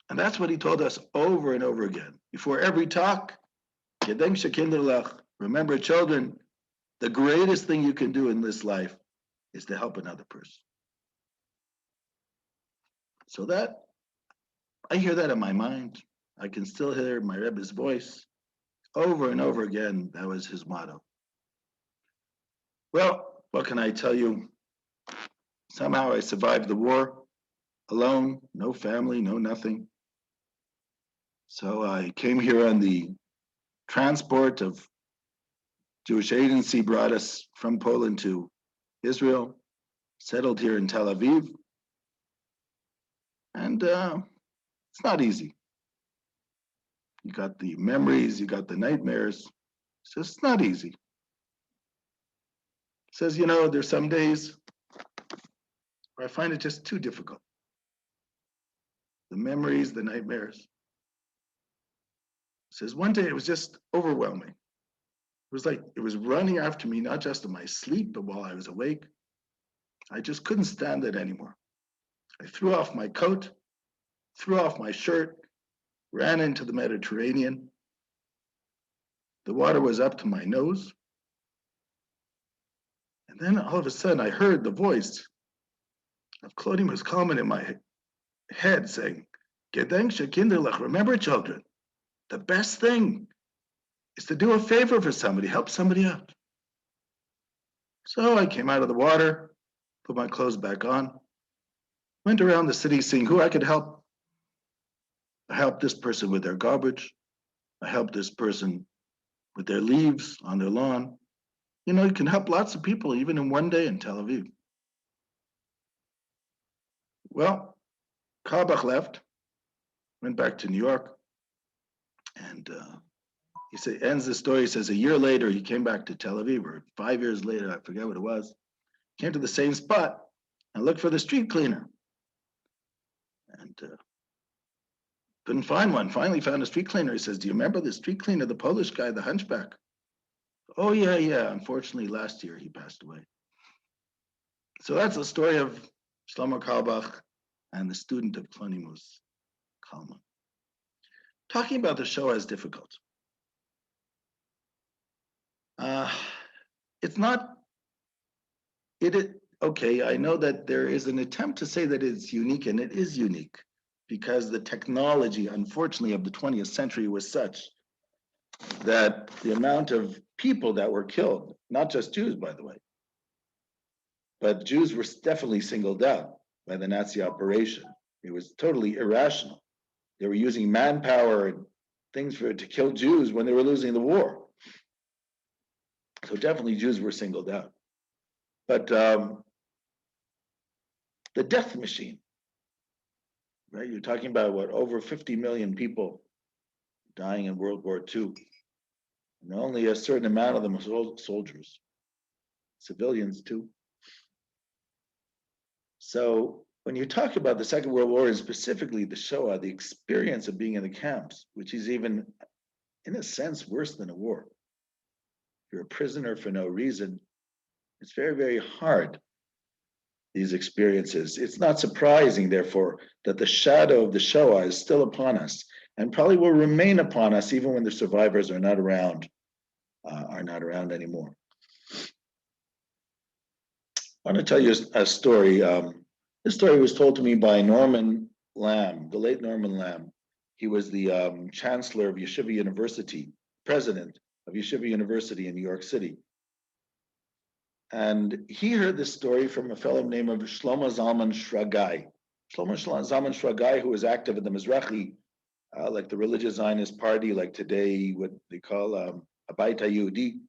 And that's what he told us over and over again. Before every talk, Gedenk Kinderlach, remember children, the greatest thing you can do in this life is to help another person. So that, I hear that in my mind. I can still hear my Rebbe's voice. Over and over again, that was his motto. Well, what can I tell you? Somehow I survived the war, alone, no family, no nothing. So I came here on the transport of Jewish agency, brought us from Poland to Israel, settled here in Tel Aviv. And it's not easy. You got the memories, you got the nightmares. It's not easy. He says, there's some days where I find it just too difficult. The memories, the nightmares. He says, one day it was just overwhelming. It was like it was running after me, not just in my sleep, but while I was awake. I just couldn't stand it anymore. I threw off my coat, threw off my shirt, ran into the Mediterranean. The water was up to my nose. And then all of a sudden I heard the voice of Klonimus Kalman in my head saying, Gedenk Kinderlach, remember children, the best thing is to do a favor for somebody, help somebody out. So I came out of the water, put my clothes back on, went around the city seeing who I could help. I helped this person with their garbage. I helped this person with their leaves on their lawn. You can help lots of people, even in one day in Tel Aviv. Well, Kalbach left, went back to New York, and ends the story. He says a year later he came back to Tel Aviv, or 5 years later, I forget what it was. Came to the same spot and looked for the street cleaner, and couldn't find one. Finally found a street cleaner. He says, "Do you remember the street cleaner, the Polish guy, the hunchback?" "Oh yeah, yeah. Unfortunately, last year he passed away." So that's the story of Shlomo Carlebach and the student of Klonimus, Kalman. Talking about the Shoah is difficult. It's not, okay, I know that there is an attempt to say that it's unique, and it is unique because the technology, unfortunately, of the 20th century was such that the amount of people that were killed, not just Jews, by the way, but Jews were definitely singled out by the Nazi operation. It was totally irrational. They were using manpower and things to kill Jews when they were losing the war. So definitely Jews were singled out. But the death machine, right? You're talking about what, over 50 million people dying in World War II. And only a certain amount of them were soldiers, civilians too. So when you talk about the Second World War, and specifically the Shoah, the experience of being in the camps, which is even, in a sense, worse than a war. If you're a prisoner for no reason, it's very, very hard, these experiences. It's not surprising, therefore, that the shadow of the Shoah is still upon us and probably will remain upon us even when the survivors are not around anymore. I want to tell you a story. This story was told to me by Norman Lamb, the late Norman Lamb. He was the chancellor of Yeshiva University, president of Yeshiva University in New York City. And he heard this story from a fellow named Shlomo Zalman Shragai. Shlomo Zalman Shragai, who was active in the Mizrahi, like the religious Zionist party, like today, what they call Habayit HaYehudi.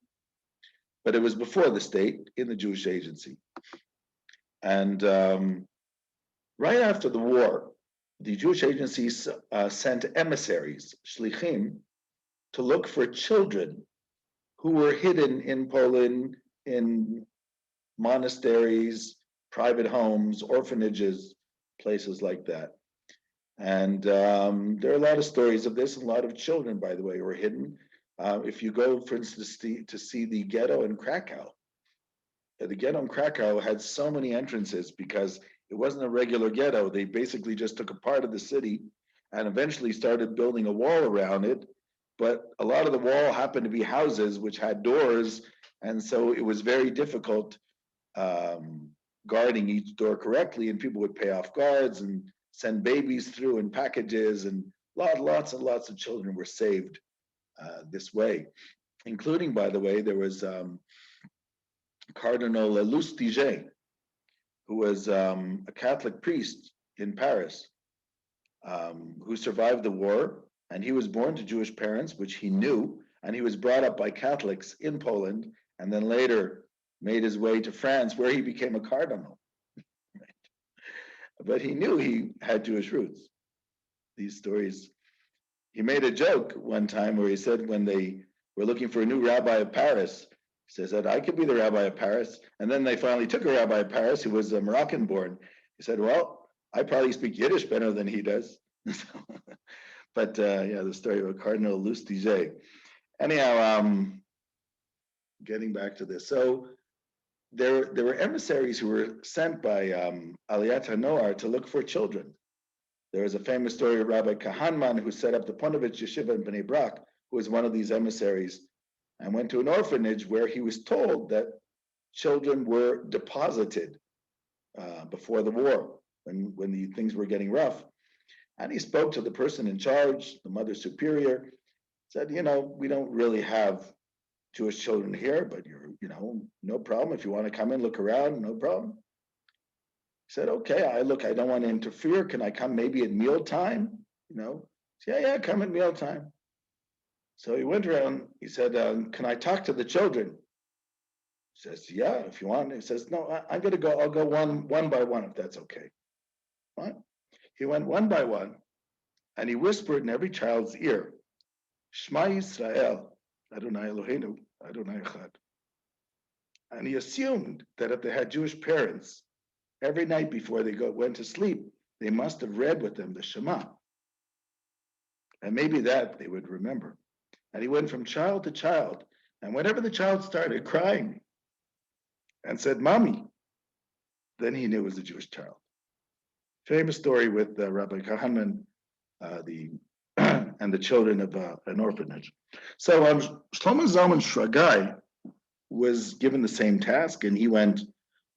But it was before the state, in the Jewish Agency. And right after the war, the Jewish Agency sent emissaries, shlichim, to look for children who were hidden in Poland in monasteries, private homes, orphanages, places like that. And there are a lot of stories of this, and a lot of children, by the way, were hidden. If you go, for instance, to see the ghetto in Krakow, the ghetto in Krakow had so many entrances because it wasn't a regular ghetto. They basically just took a part of the city and eventually started building a wall around it. But a lot of the wall happened to be houses which had doors, and so it was very difficult guarding each door correctly, and people would pay off guards and send babies through in packages, and lots and lots of children were saved this way, including, by the way, there was Cardinal Lustiger, who was a Catholic priest in Paris, who survived the war, and he was born to Jewish parents, which he knew, and he was brought up by Catholics in Poland, and then later made his way to France, where he became a cardinal. But he knew he had Jewish roots. These stories. He made a joke one time where he said when they were looking for a new rabbi of Paris, he says that I could be the rabbi of Paris. And then they finally took a rabbi of Paris who was Moroccan born. He said, well, I probably speak Yiddish better than he does. But yeah, the story of Cardinal Lustiger. Anyhow, getting back to this. So there were emissaries who were sent by Aliyat HaNoar to look for children. There is a famous story of Rabbi Kahanman, who set up the Ponevezh Yeshiva in Bnei Brak, who was one of these emissaries, and went to an orphanage where he was told that children were deposited before the war, when the things were getting rough. And he spoke to the person in charge, the mother superior, said, we don't really have Jewish children here, but no problem. If you want to come in, look around, no problem. He said, okay, I don't want to interfere. Can I come maybe at mealtime? Yeah, come at mealtime. So he went around, he said, can I talk to the children? He says, yeah, if you want. He says, no, I'm going to go, I'll go one by one, if that's okay. Right? He went one by one, and he whispered in every child's ear, Shema Yisrael, Adonai Eloheinu, Adonai Echad. And he assumed that if they had Jewish parents, every night before they went to sleep, they must have read with them the Shema. And maybe that they would remember. And he went from child to child. And whenever the child started crying and said, Mommy, then he knew it was a Jewish child. Famous story with Rabbi Kalman, the and the children of an orphanage. So Shlomo Zalman Shragai was given the same task, and he went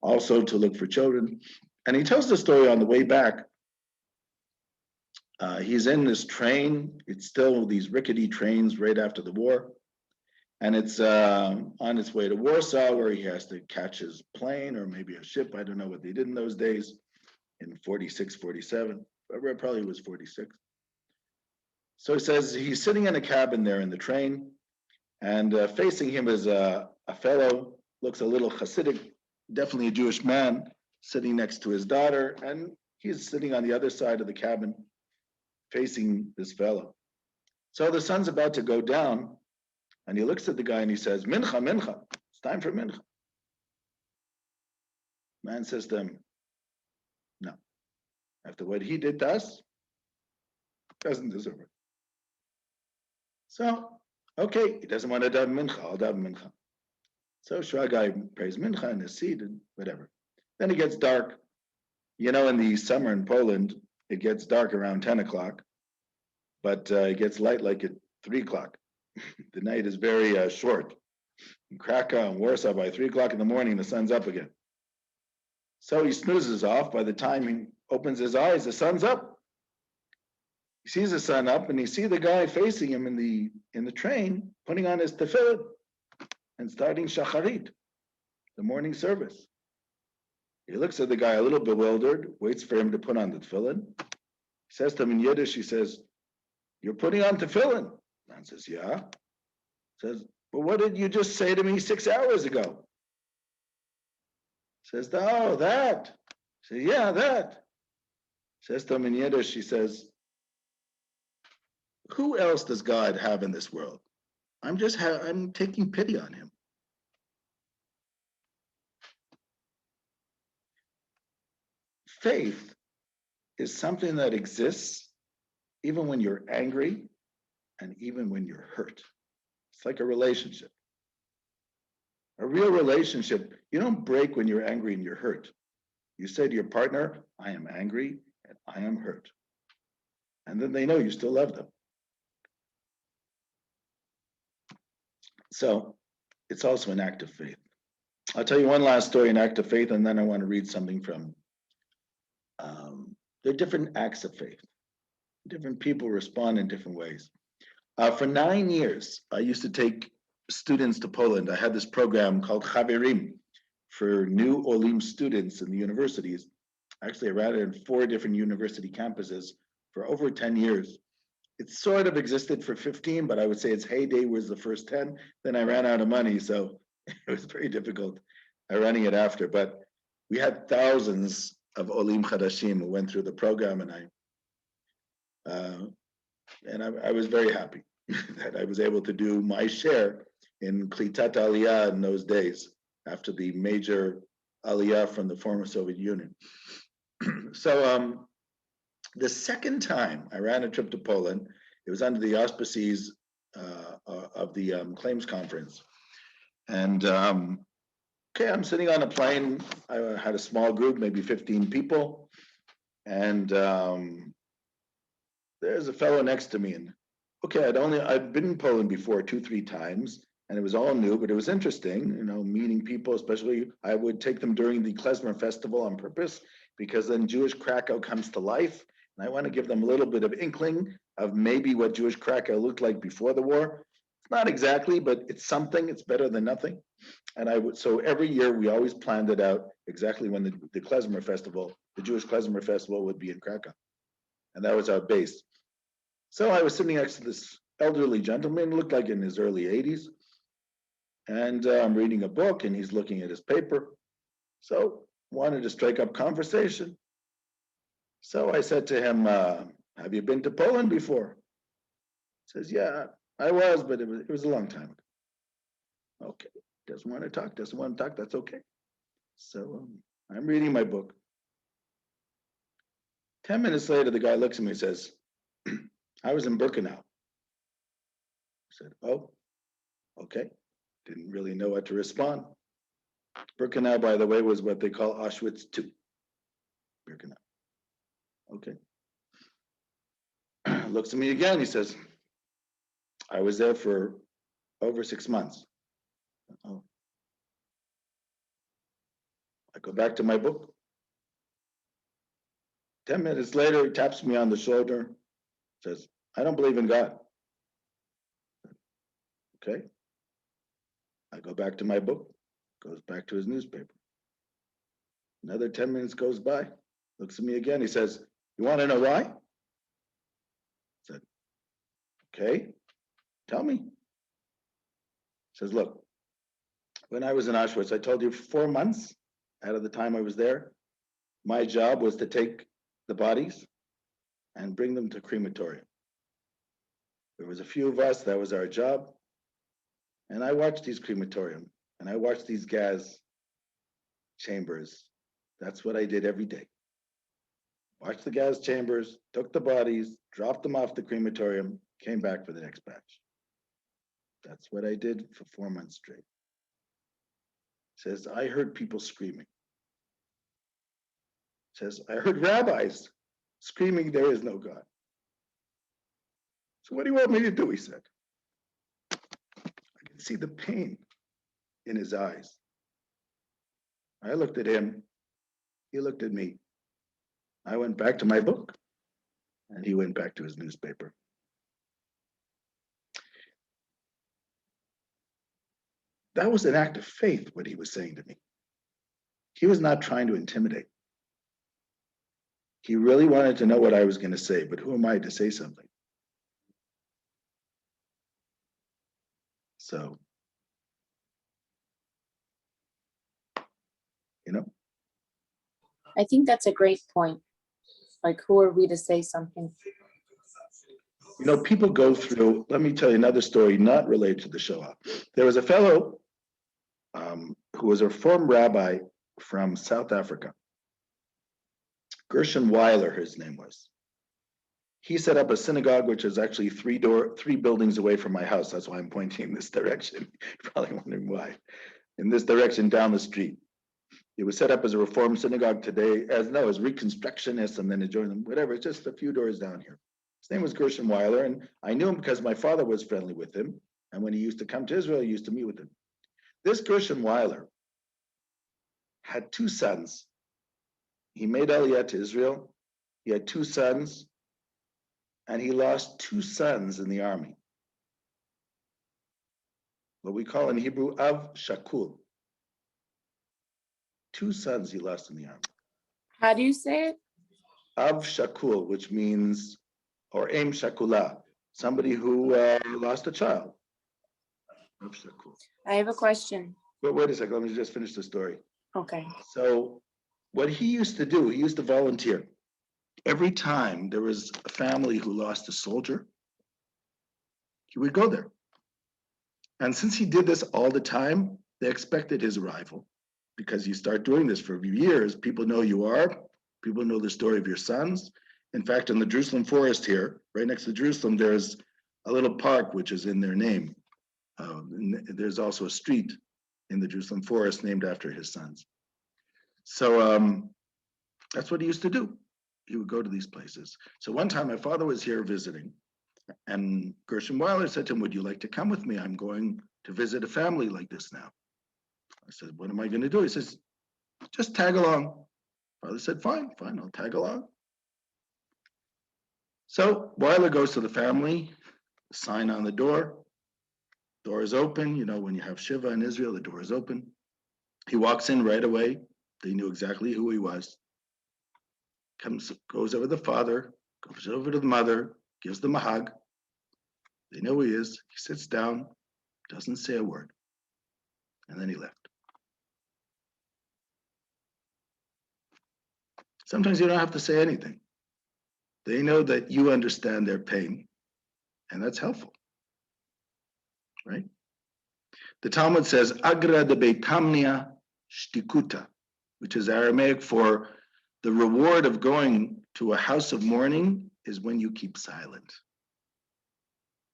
also to look for children. And he tells the story on the way back. He's in this train. It's still these rickety trains right after the war. And it's on its way to Warsaw, where he has to catch his plane or maybe a ship. I don't know what they did in those days, in 46, 47. It probably was 46. So he says he's sitting in a cabin there in the train, and facing him is a fellow, looks a little hassidic, definitely a Jewish man, sitting next to his daughter, and he's sitting on the other side of the cabin, facing this fellow. So the sun's about to go down, and he looks at the guy and he says, Mincha, Mincha, it's time for Mincha. Man says to him, no, after what he did to us, doesn't deserve it. So, okay, he doesn't want to daven Mincha, I'll daven Mincha. So Shragai prays Mincha in his seat and whatever. Then it gets dark. You know, in the summer in Poland, it gets dark around 10 o'clock, but it gets light like at 3 o'clock. The night is very short. In Krakow and Warsaw, by 3 o'clock in the morning, the sun's up again. So he snoozes off. By the time he opens his eyes, the sun's up. He sees the sun up, and he sees the guy facing him in the train, putting on his tefillin and starting shacharit, the morning service. He looks at the guy a little bewildered, waits for him to put on the tefillin. He says to him in Yiddish, he says, "You're putting on tefillin?" Man says, "Yeah." He says, "But what did you just say to me 6 hours ago?" He says, "Oh, that." He says, "Yeah, that." He says to him in Yiddish, he says, "Who else does God have in this world? I'm taking pity on him." Faith is something that exists even when you're angry and even when you're hurt. It's like a relationship. A real relationship, you don't break when you're angry and you're hurt. You say to your partner, I am angry and I am hurt. And then they know you still love them. So it's also an act of faith. I'll tell you one last story, an act of faith, and then I want to read something from, there are different acts of faith. Different people respond in different ways. For 9 years, I used to take students to Poland. I had this program called Chaverim for new Olim students in the universities. Actually, I ran it in 4 different university campuses for over 10 years. It sort of existed for 15, but I would say its heyday was the first 10. Then I ran out of money, so it was very difficult running it after. But we had thousands of Olim Chadashim who went through the program, and I was very happy that I was able to do my share in Klitat Aliyah in those days after the major Aliyah from the former Soviet Union. So the second time I ran a trip to Poland, it was under the auspices of the claims conference. And okay, I'm sitting on a plane. I had a small group, maybe 15 people. And there's a fellow next to me. And okay, I'd been in Poland before 2-3 times, and it was all new, but it was interesting, meeting people, especially I would take them during the Klezmer festival on purpose, because then Jewish Krakow comes to life. And I want to give them a little bit of inkling of maybe what Jewish Krakow looked like before the war. It's not exactly, but it's something. It's better than nothing. And so every year we always planned it out exactly when the Klezmer festival, the Jewish Klezmer festival, would be in Krakow. And that was our base. So I was sitting next to this elderly gentleman, looked like in his early 80s. And I'm reading a book and he's looking at his paper. So wanted to strike up conversation. So I said to him, have you been to Poland before? He says, yeah, I was, but it was a long time ago. Okay, doesn't want to talk, that's okay. So I'm reading my book. 10 minutes later, the guy looks at me and says, I was in Birkenau. I said, oh, okay. Didn't really know what to respond. Birkenau, by the way, was what they call Auschwitz II. Birkenau. Okay. Looks at me again. He says, I was there for over 6 months. Oh. I go back to my book. 10 minutes later, he taps me on the shoulder, says, I don't believe in God. Okay. I go back to my book, goes back to his newspaper. Another 10 minutes goes by, looks at me again. He says, you want to know why? I said, okay, tell me. He says, look, when I was in Auschwitz, I told you 4 months out of the time I was there, my job was to take the bodies and bring them to crematorium. There was a few of us, that was our job. And I watched these crematorium and I watched these gas chambers. That's what I did every day. Watched the gas chambers, took the bodies, dropped them off the crematorium, came back for the next batch. That's what I did for 4 months straight. Says, I heard people screaming. Says, I heard rabbis screaming, there is no God. So what do you want me to do? He said. I could see the pain in his eyes. I looked at him. He looked at me. I went back to my book, and he went back to his newspaper. That was an act of faith, what he was saying to me. He was not trying to intimidate. He really wanted to know what I was going to say, but who am I to say something? So, you know. I think that's a great point. Like, who are we to say something? You know, people go through, let me tell you another story not related to the Shoah. There was a fellow who was a reformed rabbi from South Africa. Gershon Weiler, his name was. He set up a synagogue, which is actually three buildings away from my house. That's why I'm pointing in this direction. You're probably wondering why. In this direction down the street. It was set up as a reformed synagogue today, as Reconstructionists, and then adjoined them, whatever. It's just a few doors down here. His name was Gershon Weiler, and I knew him because my father was friendly with him. And when he used to come to Israel, he used to meet with him. This Gershon Weiler had 2 sons. He made Aliyah to Israel. He had 2 sons, and he lost 2 sons in the army. What we call in Hebrew, Av Shakul. 2 sons he lost in the army. How do you say it? Av Shakul, which means, or Em Shakula, somebody who lost a child. Av Shakul. I have a question. Wait a second, let me just finish the story. Okay. So what he used to do, he used to volunteer. Every time there was a family who lost a soldier, he would go there. And since he did this all the time, they expected his arrival. Because you start doing this for years, people know you are, people know the story of your sons. In fact, in the Jerusalem forest here, right next to Jerusalem, there's a little park which is in their name. There's also a street in the Jerusalem forest named after his sons. So that's what he used to do. He would go to these places. So one time my father was here visiting, and Gershon Weiler said to him, would you like to come with me? I'm going to visit a family like this now. I said, what am I going to do? He says, just tag along. Father said, fine, I'll tag along. So Weiler goes to the family, sign on the door is open. You know, when you have Shiva in Israel, the door is open. He walks in right away. They knew exactly who he was. Goes over to the father, goes over to the mother, gives them a hug. They know who he is. He sits down, doesn't say a word. And then he left. Sometimes you don't have to say anything. They know that you understand their pain, and that's helpful, right? The Talmud says, Agra de Beitamnia Shtikuta, which is Aramaic for the reward of going to a house of mourning is when you keep silent.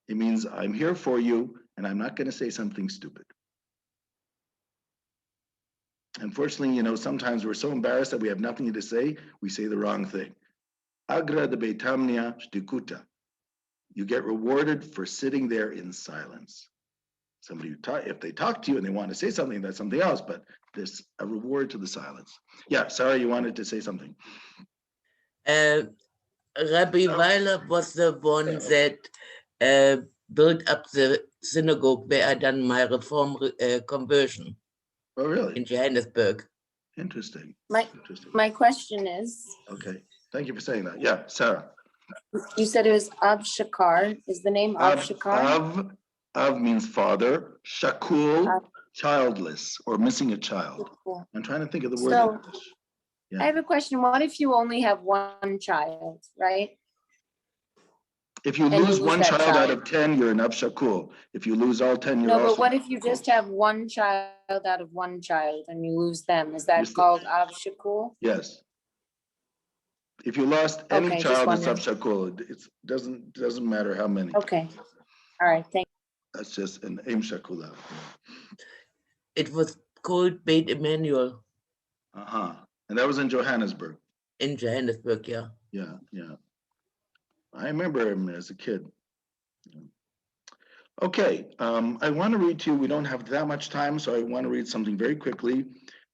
It means I'm here for you, and I'm not going to say something stupid. Unfortunately, sometimes we're so embarrassed that we have nothing to say, we say the wrong thing. Agra de Beitamnia Shtikuta. You get rewarded for sitting there in silence. If they talk to you and they want to say something, that's something else, but there's a reward to the silence. Yeah, Sarah, you wanted to say something. Rabbi Weiler was the one that built up the synagogue where I done my reform conversion. Oh, really? In Johannesburg. Interesting. My question is. Okay, thank you for saying that. Yeah, Sarah. You said it was Ab Shakar. Is the name Ab Shakar? Av means father. Shakul, childless or missing a child. Cool. I'm trying to think of the word in English. Yeah. I have a question. What if you only have one child, right? If you lose one child out of 10, you're an Av Shakul. If you lose all 10, you're also. No, but what if you just have one child out of one child and you lose them? Is that called Av Shakul? Yes. If you lost any child, it's Av Shakul. It doesn't matter how many. Okay. All right. Thank you. That's just an Im Shakula. It was called Beit Emmanuel. Uh-huh. And that was in Johannesburg. In Johannesburg, yeah. Yeah, yeah. I remember him as a kid. Okay, I want to read to you, we don't have that much time, so I want to read something very quickly.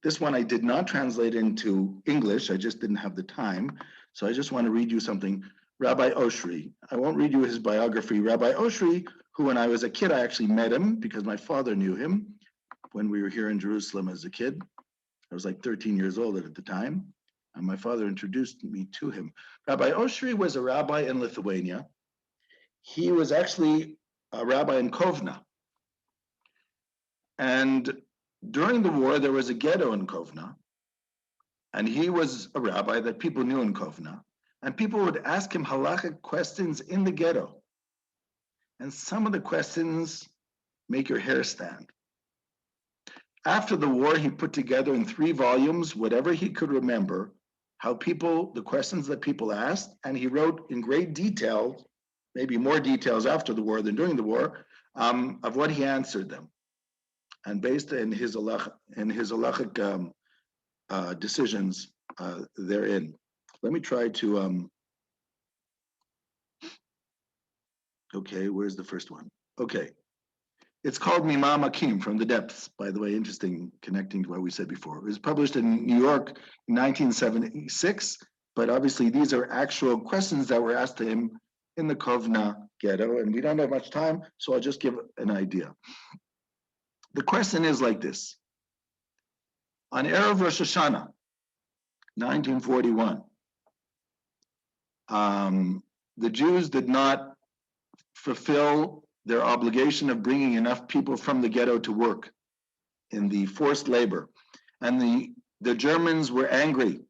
This one I did not translate into English, I just didn't have the time. So I just want to read you something. Rabbi Oshri, I won't read you his biography. Rabbi Oshri, who when I was a kid, I actually met him because my father knew him when we were here in Jerusalem as a kid. I was like 13 years old at the time, and my father introduced me to him. Rabbi Oshri was a rabbi in Lithuania. He was actually a rabbi in Kovna. And during the war, there was a ghetto in Kovna, and he was a rabbi that people knew in Kovna, and people would ask him halachic questions in the ghetto. And some of the questions make your hair stand. After the war, he put together in 3 volumes, whatever he could remember, the questions that people asked, and he wrote in great detail, maybe more details after the war than during the war, of what he answered them. And based in his halachic decisions therein. Let me try to, okay, where's the first one? Okay. It's called Mima Makim, From the Depths, by the way, interesting, connecting to what we said before. It was published in New York in 1976, but obviously these are actual questions that were asked to him in the Kovna Ghetto, and we don't have much time, so I'll just give an idea. The question is like this. On Erev Rosh Hashanah, 1941, the Jews did not fulfill their obligation of bringing enough people from the ghetto to work in the forced labor. And the Germans were angry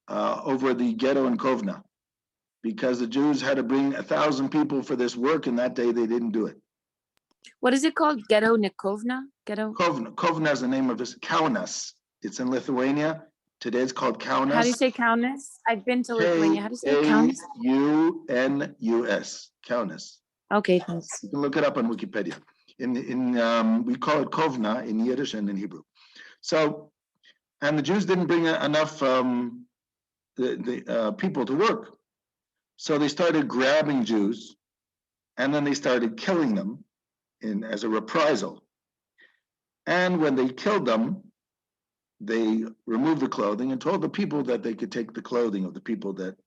over the ghetto in Kovna because the Jews had to bring 1,000 people for this work, and that day they didn't do it. What is it called? Ghetto Nikovna? Ghetto? Kovna is the name of this. Kaunas. It's in Lithuania. Today it's called Kaunas. How do you say Kaunas? I've been to Lithuania. How do you say Kaunas? Kaunus. Kaunas. Okay, thanks. You can look it up on Wikipedia. We call it Kovna in Yiddish and in Hebrew. So, and the Jews didn't bring enough people to work. So they started grabbing Jews, and then they started killing them as a reprisal. And when they killed them, they removed the clothing and told the people that they could take the clothing of the people that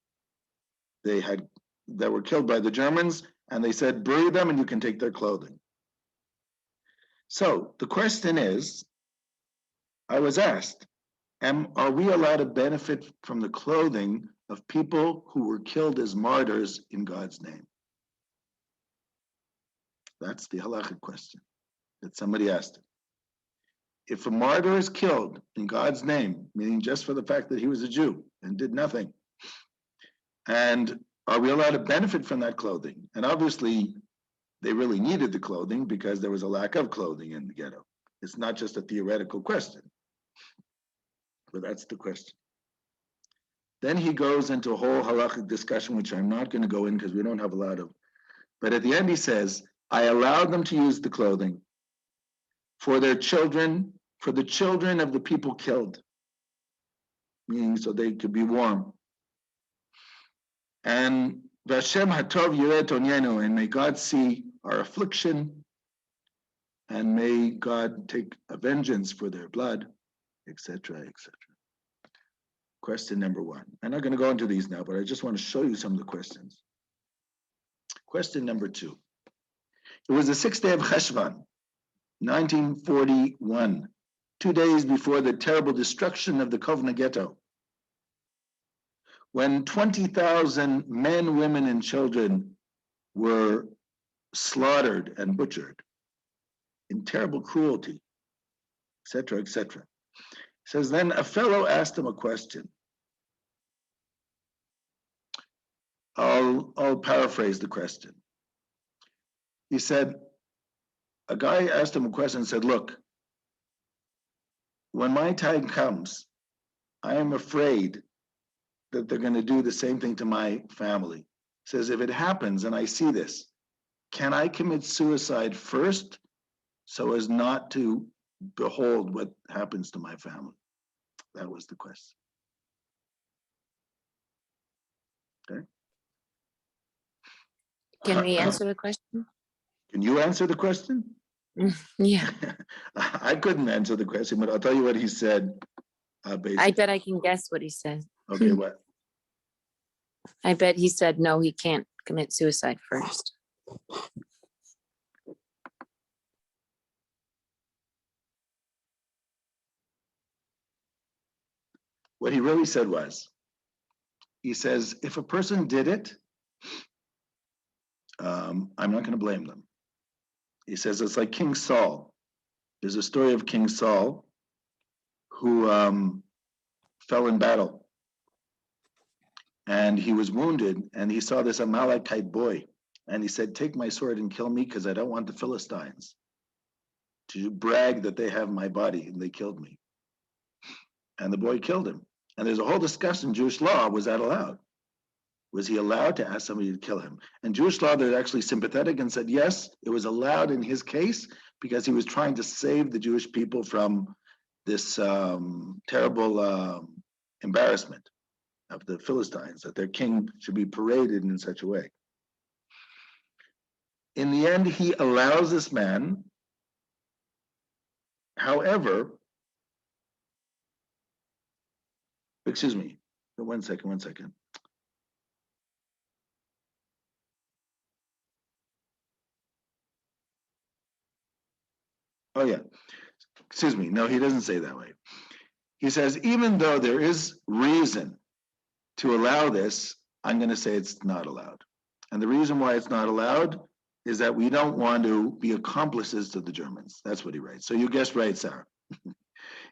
were killed by the Germans, and they said, bury them and you can take their clothing. So the question is, I was asked, are we allowed to benefit from the clothing of people who were killed as martyrs in God's name? That's the halachic question that somebody asked. If a martyr is killed in God's name, meaning just for the fact that he was a Jew and did nothing, And are we allowed to benefit from that clothing? And obviously, they really needed the clothing because there was a lack of clothing in the ghetto. It's not just a theoretical question, but that's the question. Then he goes into a whole halachic discussion, which I'm not going to go in because we don't have a lot of. But at the end, he says, I allowed them to use the clothing for their children, for the children of the people killed, meaning so they could be warm. And Vashem Hatov Yiret Onyenu, and may God see our affliction, and may God take a vengeance for their blood, etc., etc. Question number one. I'm not going to go into these now, but I just want to show you some of the questions. Question number two. It was the 6th day of Cheshvan, 1941, 2 days before the terrible destruction of the Kovna Ghetto, when 20,000 men, women, and children were slaughtered and butchered in terrible cruelty, etc., etc. Says, then a fellow asked him a question. I'll paraphrase the question. He said, a guy asked him a question and said, look, when my time comes, I am afraid that they're going to do the same thing to my family. He says, if it happens and I see this, can I commit suicide first so as not to behold what happens to my family? That was the question. Okay. Can we answer the question? Can you answer the question? Yeah. I couldn't answer the question, but I'll tell you what he said. Basically. I bet I can guess what he said. Okay, what? I bet he said, no, he can't commit suicide first. What he really said was, he says, if a person did it, I'm not going to blame them. He says, it's like King Saul. There's a story of King Saul who fell in battle. And he was wounded, and he saw this Amalekite boy. And he said, take my sword and kill me, because I don't want the Philistines to brag that they have my body, and they killed me. And the boy killed him. And there's a whole discussion in Jewish law, was that allowed? Was he allowed to ask somebody to kill him? And Jewish law, they're actually sympathetic and said, yes, it was allowed in his case, because he was trying to save the Jewish people from this terrible embarrassment of the Philistines, that their king should be paraded in such a way. In the end, he allows this man. However, excuse me, one second. Oh yeah, excuse me, no, he doesn't say that way. He says, even though there is reason to allow this, I'm going to say it's not allowed. And the reason why it's not allowed is that we don't want to be accomplices to the Germans. That's what he writes. So you guessed right, Sarah.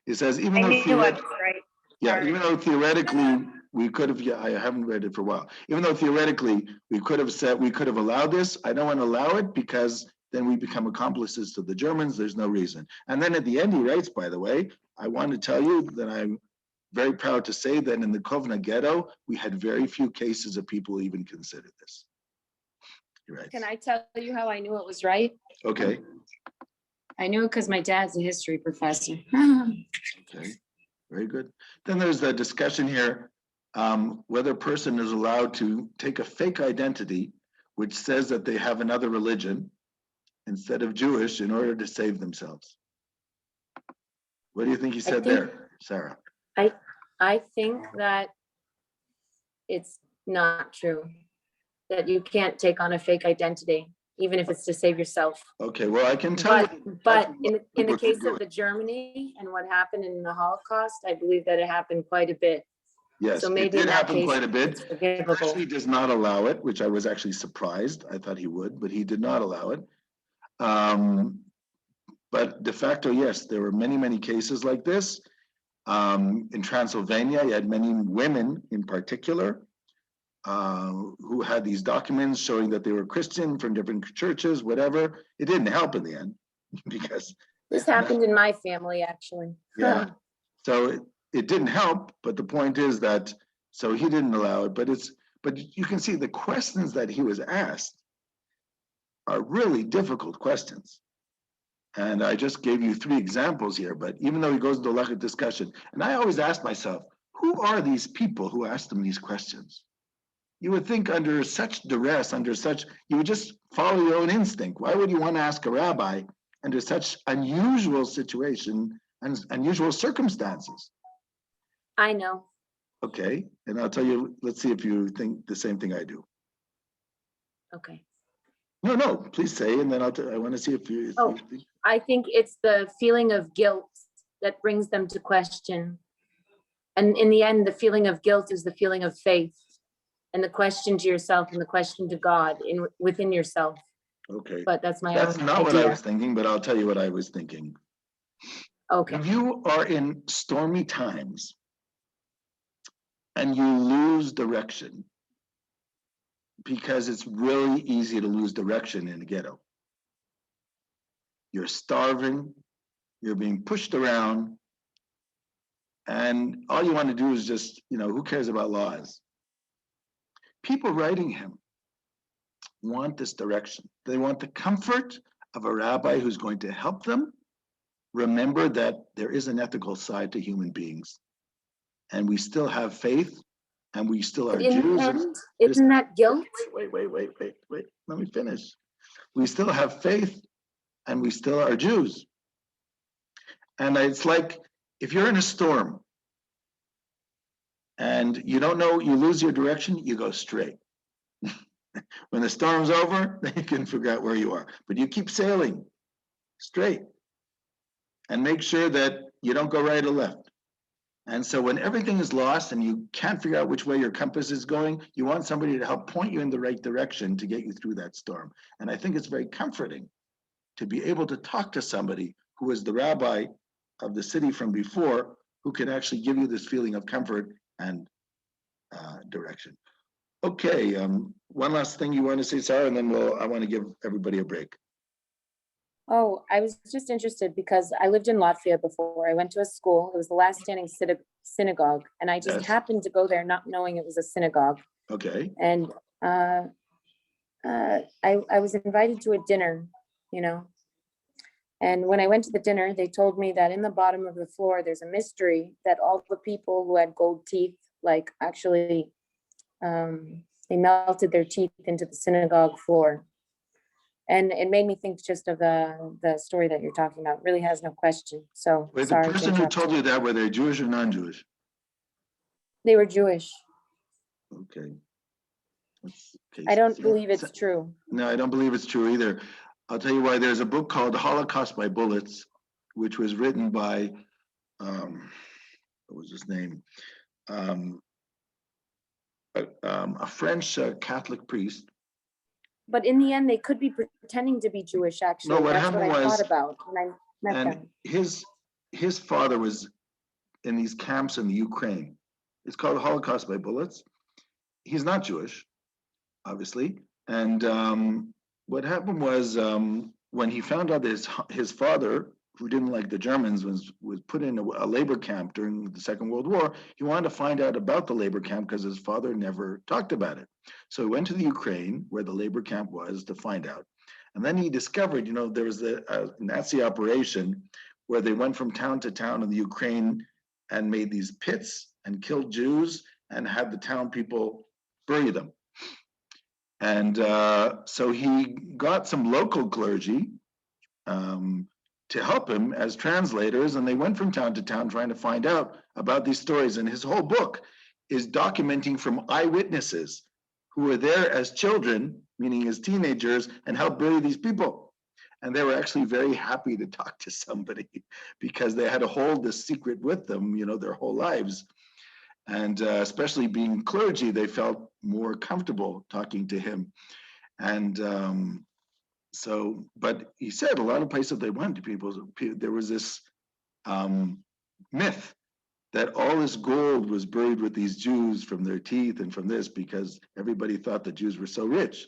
He says, even though theoretically we could have, I haven't read it for a while. Even though theoretically we could have said, we could have allowed this, I don't want to allow it because then we become accomplices to the Germans. There's no reason. And then at the end he writes, by the way, I want to tell you that I'm very proud to say that in the Kovna Ghetto, we had very few cases of people who even considered this. Right. Can I tell you how I knew it was right? Okay. I knew it because my dad's a history professor. Okay, very good. Then there's the discussion here, whether a person is allowed to take a fake identity, which says that they have another religion instead of Jewish in order to save themselves. What do you think he said there, Sarah? I think that it's not true, that you can't take on a fake identity, even if it's to save yourself. Okay, well, I can tell you. But in the case of the Germany and what happened in the Holocaust, I believe that it happened quite a bit. Yes, so maybe it did happen quite a bit. He actually does not allow it, which I was actually surprised. I thought he would, but he did not allow it. But de facto, yes, there were many, many cases like this. In Transylvania, you had many women in particular who had these documents showing that they were Christian from different churches, whatever. It didn't help in the end because This happened in my family, actually. yeah. So it didn't help, but the point is that so he didn't allow it, but you can see the questions that he was asked are really difficult questions. And I just gave you 3 examples here, but even though he goes into halachic discussion, and I always ask myself, who are these people who ask them these questions? You would think under such duress, you would just follow your own instinct. Why would you want to ask a rabbi under such unusual situation and unusual circumstances? I know. Okay, and I'll tell you, let's see if you think the same thing I do. Okay. No, please say, and then I want to see if you. Oh, I think it's the feeling of guilt that brings them to question. And in the end, the feeling of guilt is the feeling of faith and the question to yourself and the question to God within yourself. Okay. But that's my That's own not idea. what I was thinking, but I'll tell you what I was thinking. Okay. If you are in stormy times and you lose direction, because it's really easy to lose direction in the ghetto. You're starving, you're being pushed around, and all you want to do is just, who cares about laws? People writing him want this direction. They want the comfort of a rabbi who's going to help them remember that there is an ethical side to human beings, and we still have faith, and we still are But in Jews. the end, isn't that guilt? Wait. Let me finish. We still have faith, and we still are Jews. And it's like if you're in a storm and you don't know, you lose your direction, you go straight. When the storm's over, then you can figure out where you are. But you keep sailing straight and make sure that you don't go right or left. And so when everything is lost and you can't figure out which way your compass is going, you want somebody to help point you in the right direction to get you through that storm. And I think it's very comforting to be able to talk to somebody who is the rabbi of the city from before, who can actually give you this feeling of comfort and direction. Okay, one last thing you want to say, Sarah, and then I want to give everybody a break. Oh, I was just interested because I lived in Latvia before. I went to a school. It was the last standing synagogue, and I just happened to go there not knowing it was a synagogue. Okay. And I was invited to a dinner, and when I went to the dinner, they told me that in the bottom of the floor, there's a mystery that all the people who had gold teeth, like actually, they melted their teeth into the synagogue floor. And it made me think just of the story that you're talking about. It really has no question. So Wait, sorry. the person who told you that, were they Jewish or non-Jewish? They were Jewish. Okay. I don't believe it's true. No, I don't believe it's true either. I'll tell you why. There's a book called Holocaust by Bullets, which was written by, what was his name? A French Catholic priest. But in the end, they could be pretending to be Jewish, actually. No, what That's happened what I was, thought about when I met them. His father was in these camps in the Ukraine. It's called Holocaust by Bullets. He's not Jewish, obviously. And what happened was when he found out that his father, who didn't like the Germans, was put in a labor camp during the Second World War, he wanted to find out about the labor camp because his father never talked about it. So he went to the Ukraine, where the labor camp was, to find out. And then he discovered, there was a Nazi operation where they went from town to town in the Ukraine and made these pits and killed Jews and had the town people bury them. And so he got some local clergy to help him as translators, and they went from town to town trying to find out about these stories. And his whole book is documenting from eyewitnesses who were there as children, meaning as teenagers, and helped bury these people. And they were actually very happy to talk to somebody because they had to hold this secret with them, their whole lives. And especially being clergy, they felt more comfortable talking to him. And but he said a lot of places they went to people, there was this myth that all this gold was buried with these Jews from their teeth and from this because everybody thought the Jews were so rich.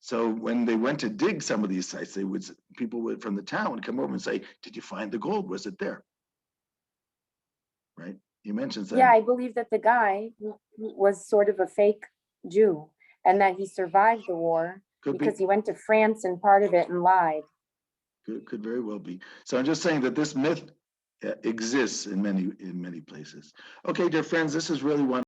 So when they went to dig some of these sites, people from the town would come over and say, "Did you find the gold? Was it there?" Right? He mentions that. Yeah, I believe that the guy was sort of a fake Jew and that he survived the war because he went to France and part of it and lied. Could very well be. So I'm just saying that this myth exists in many places. Okay, dear friends, this is really one.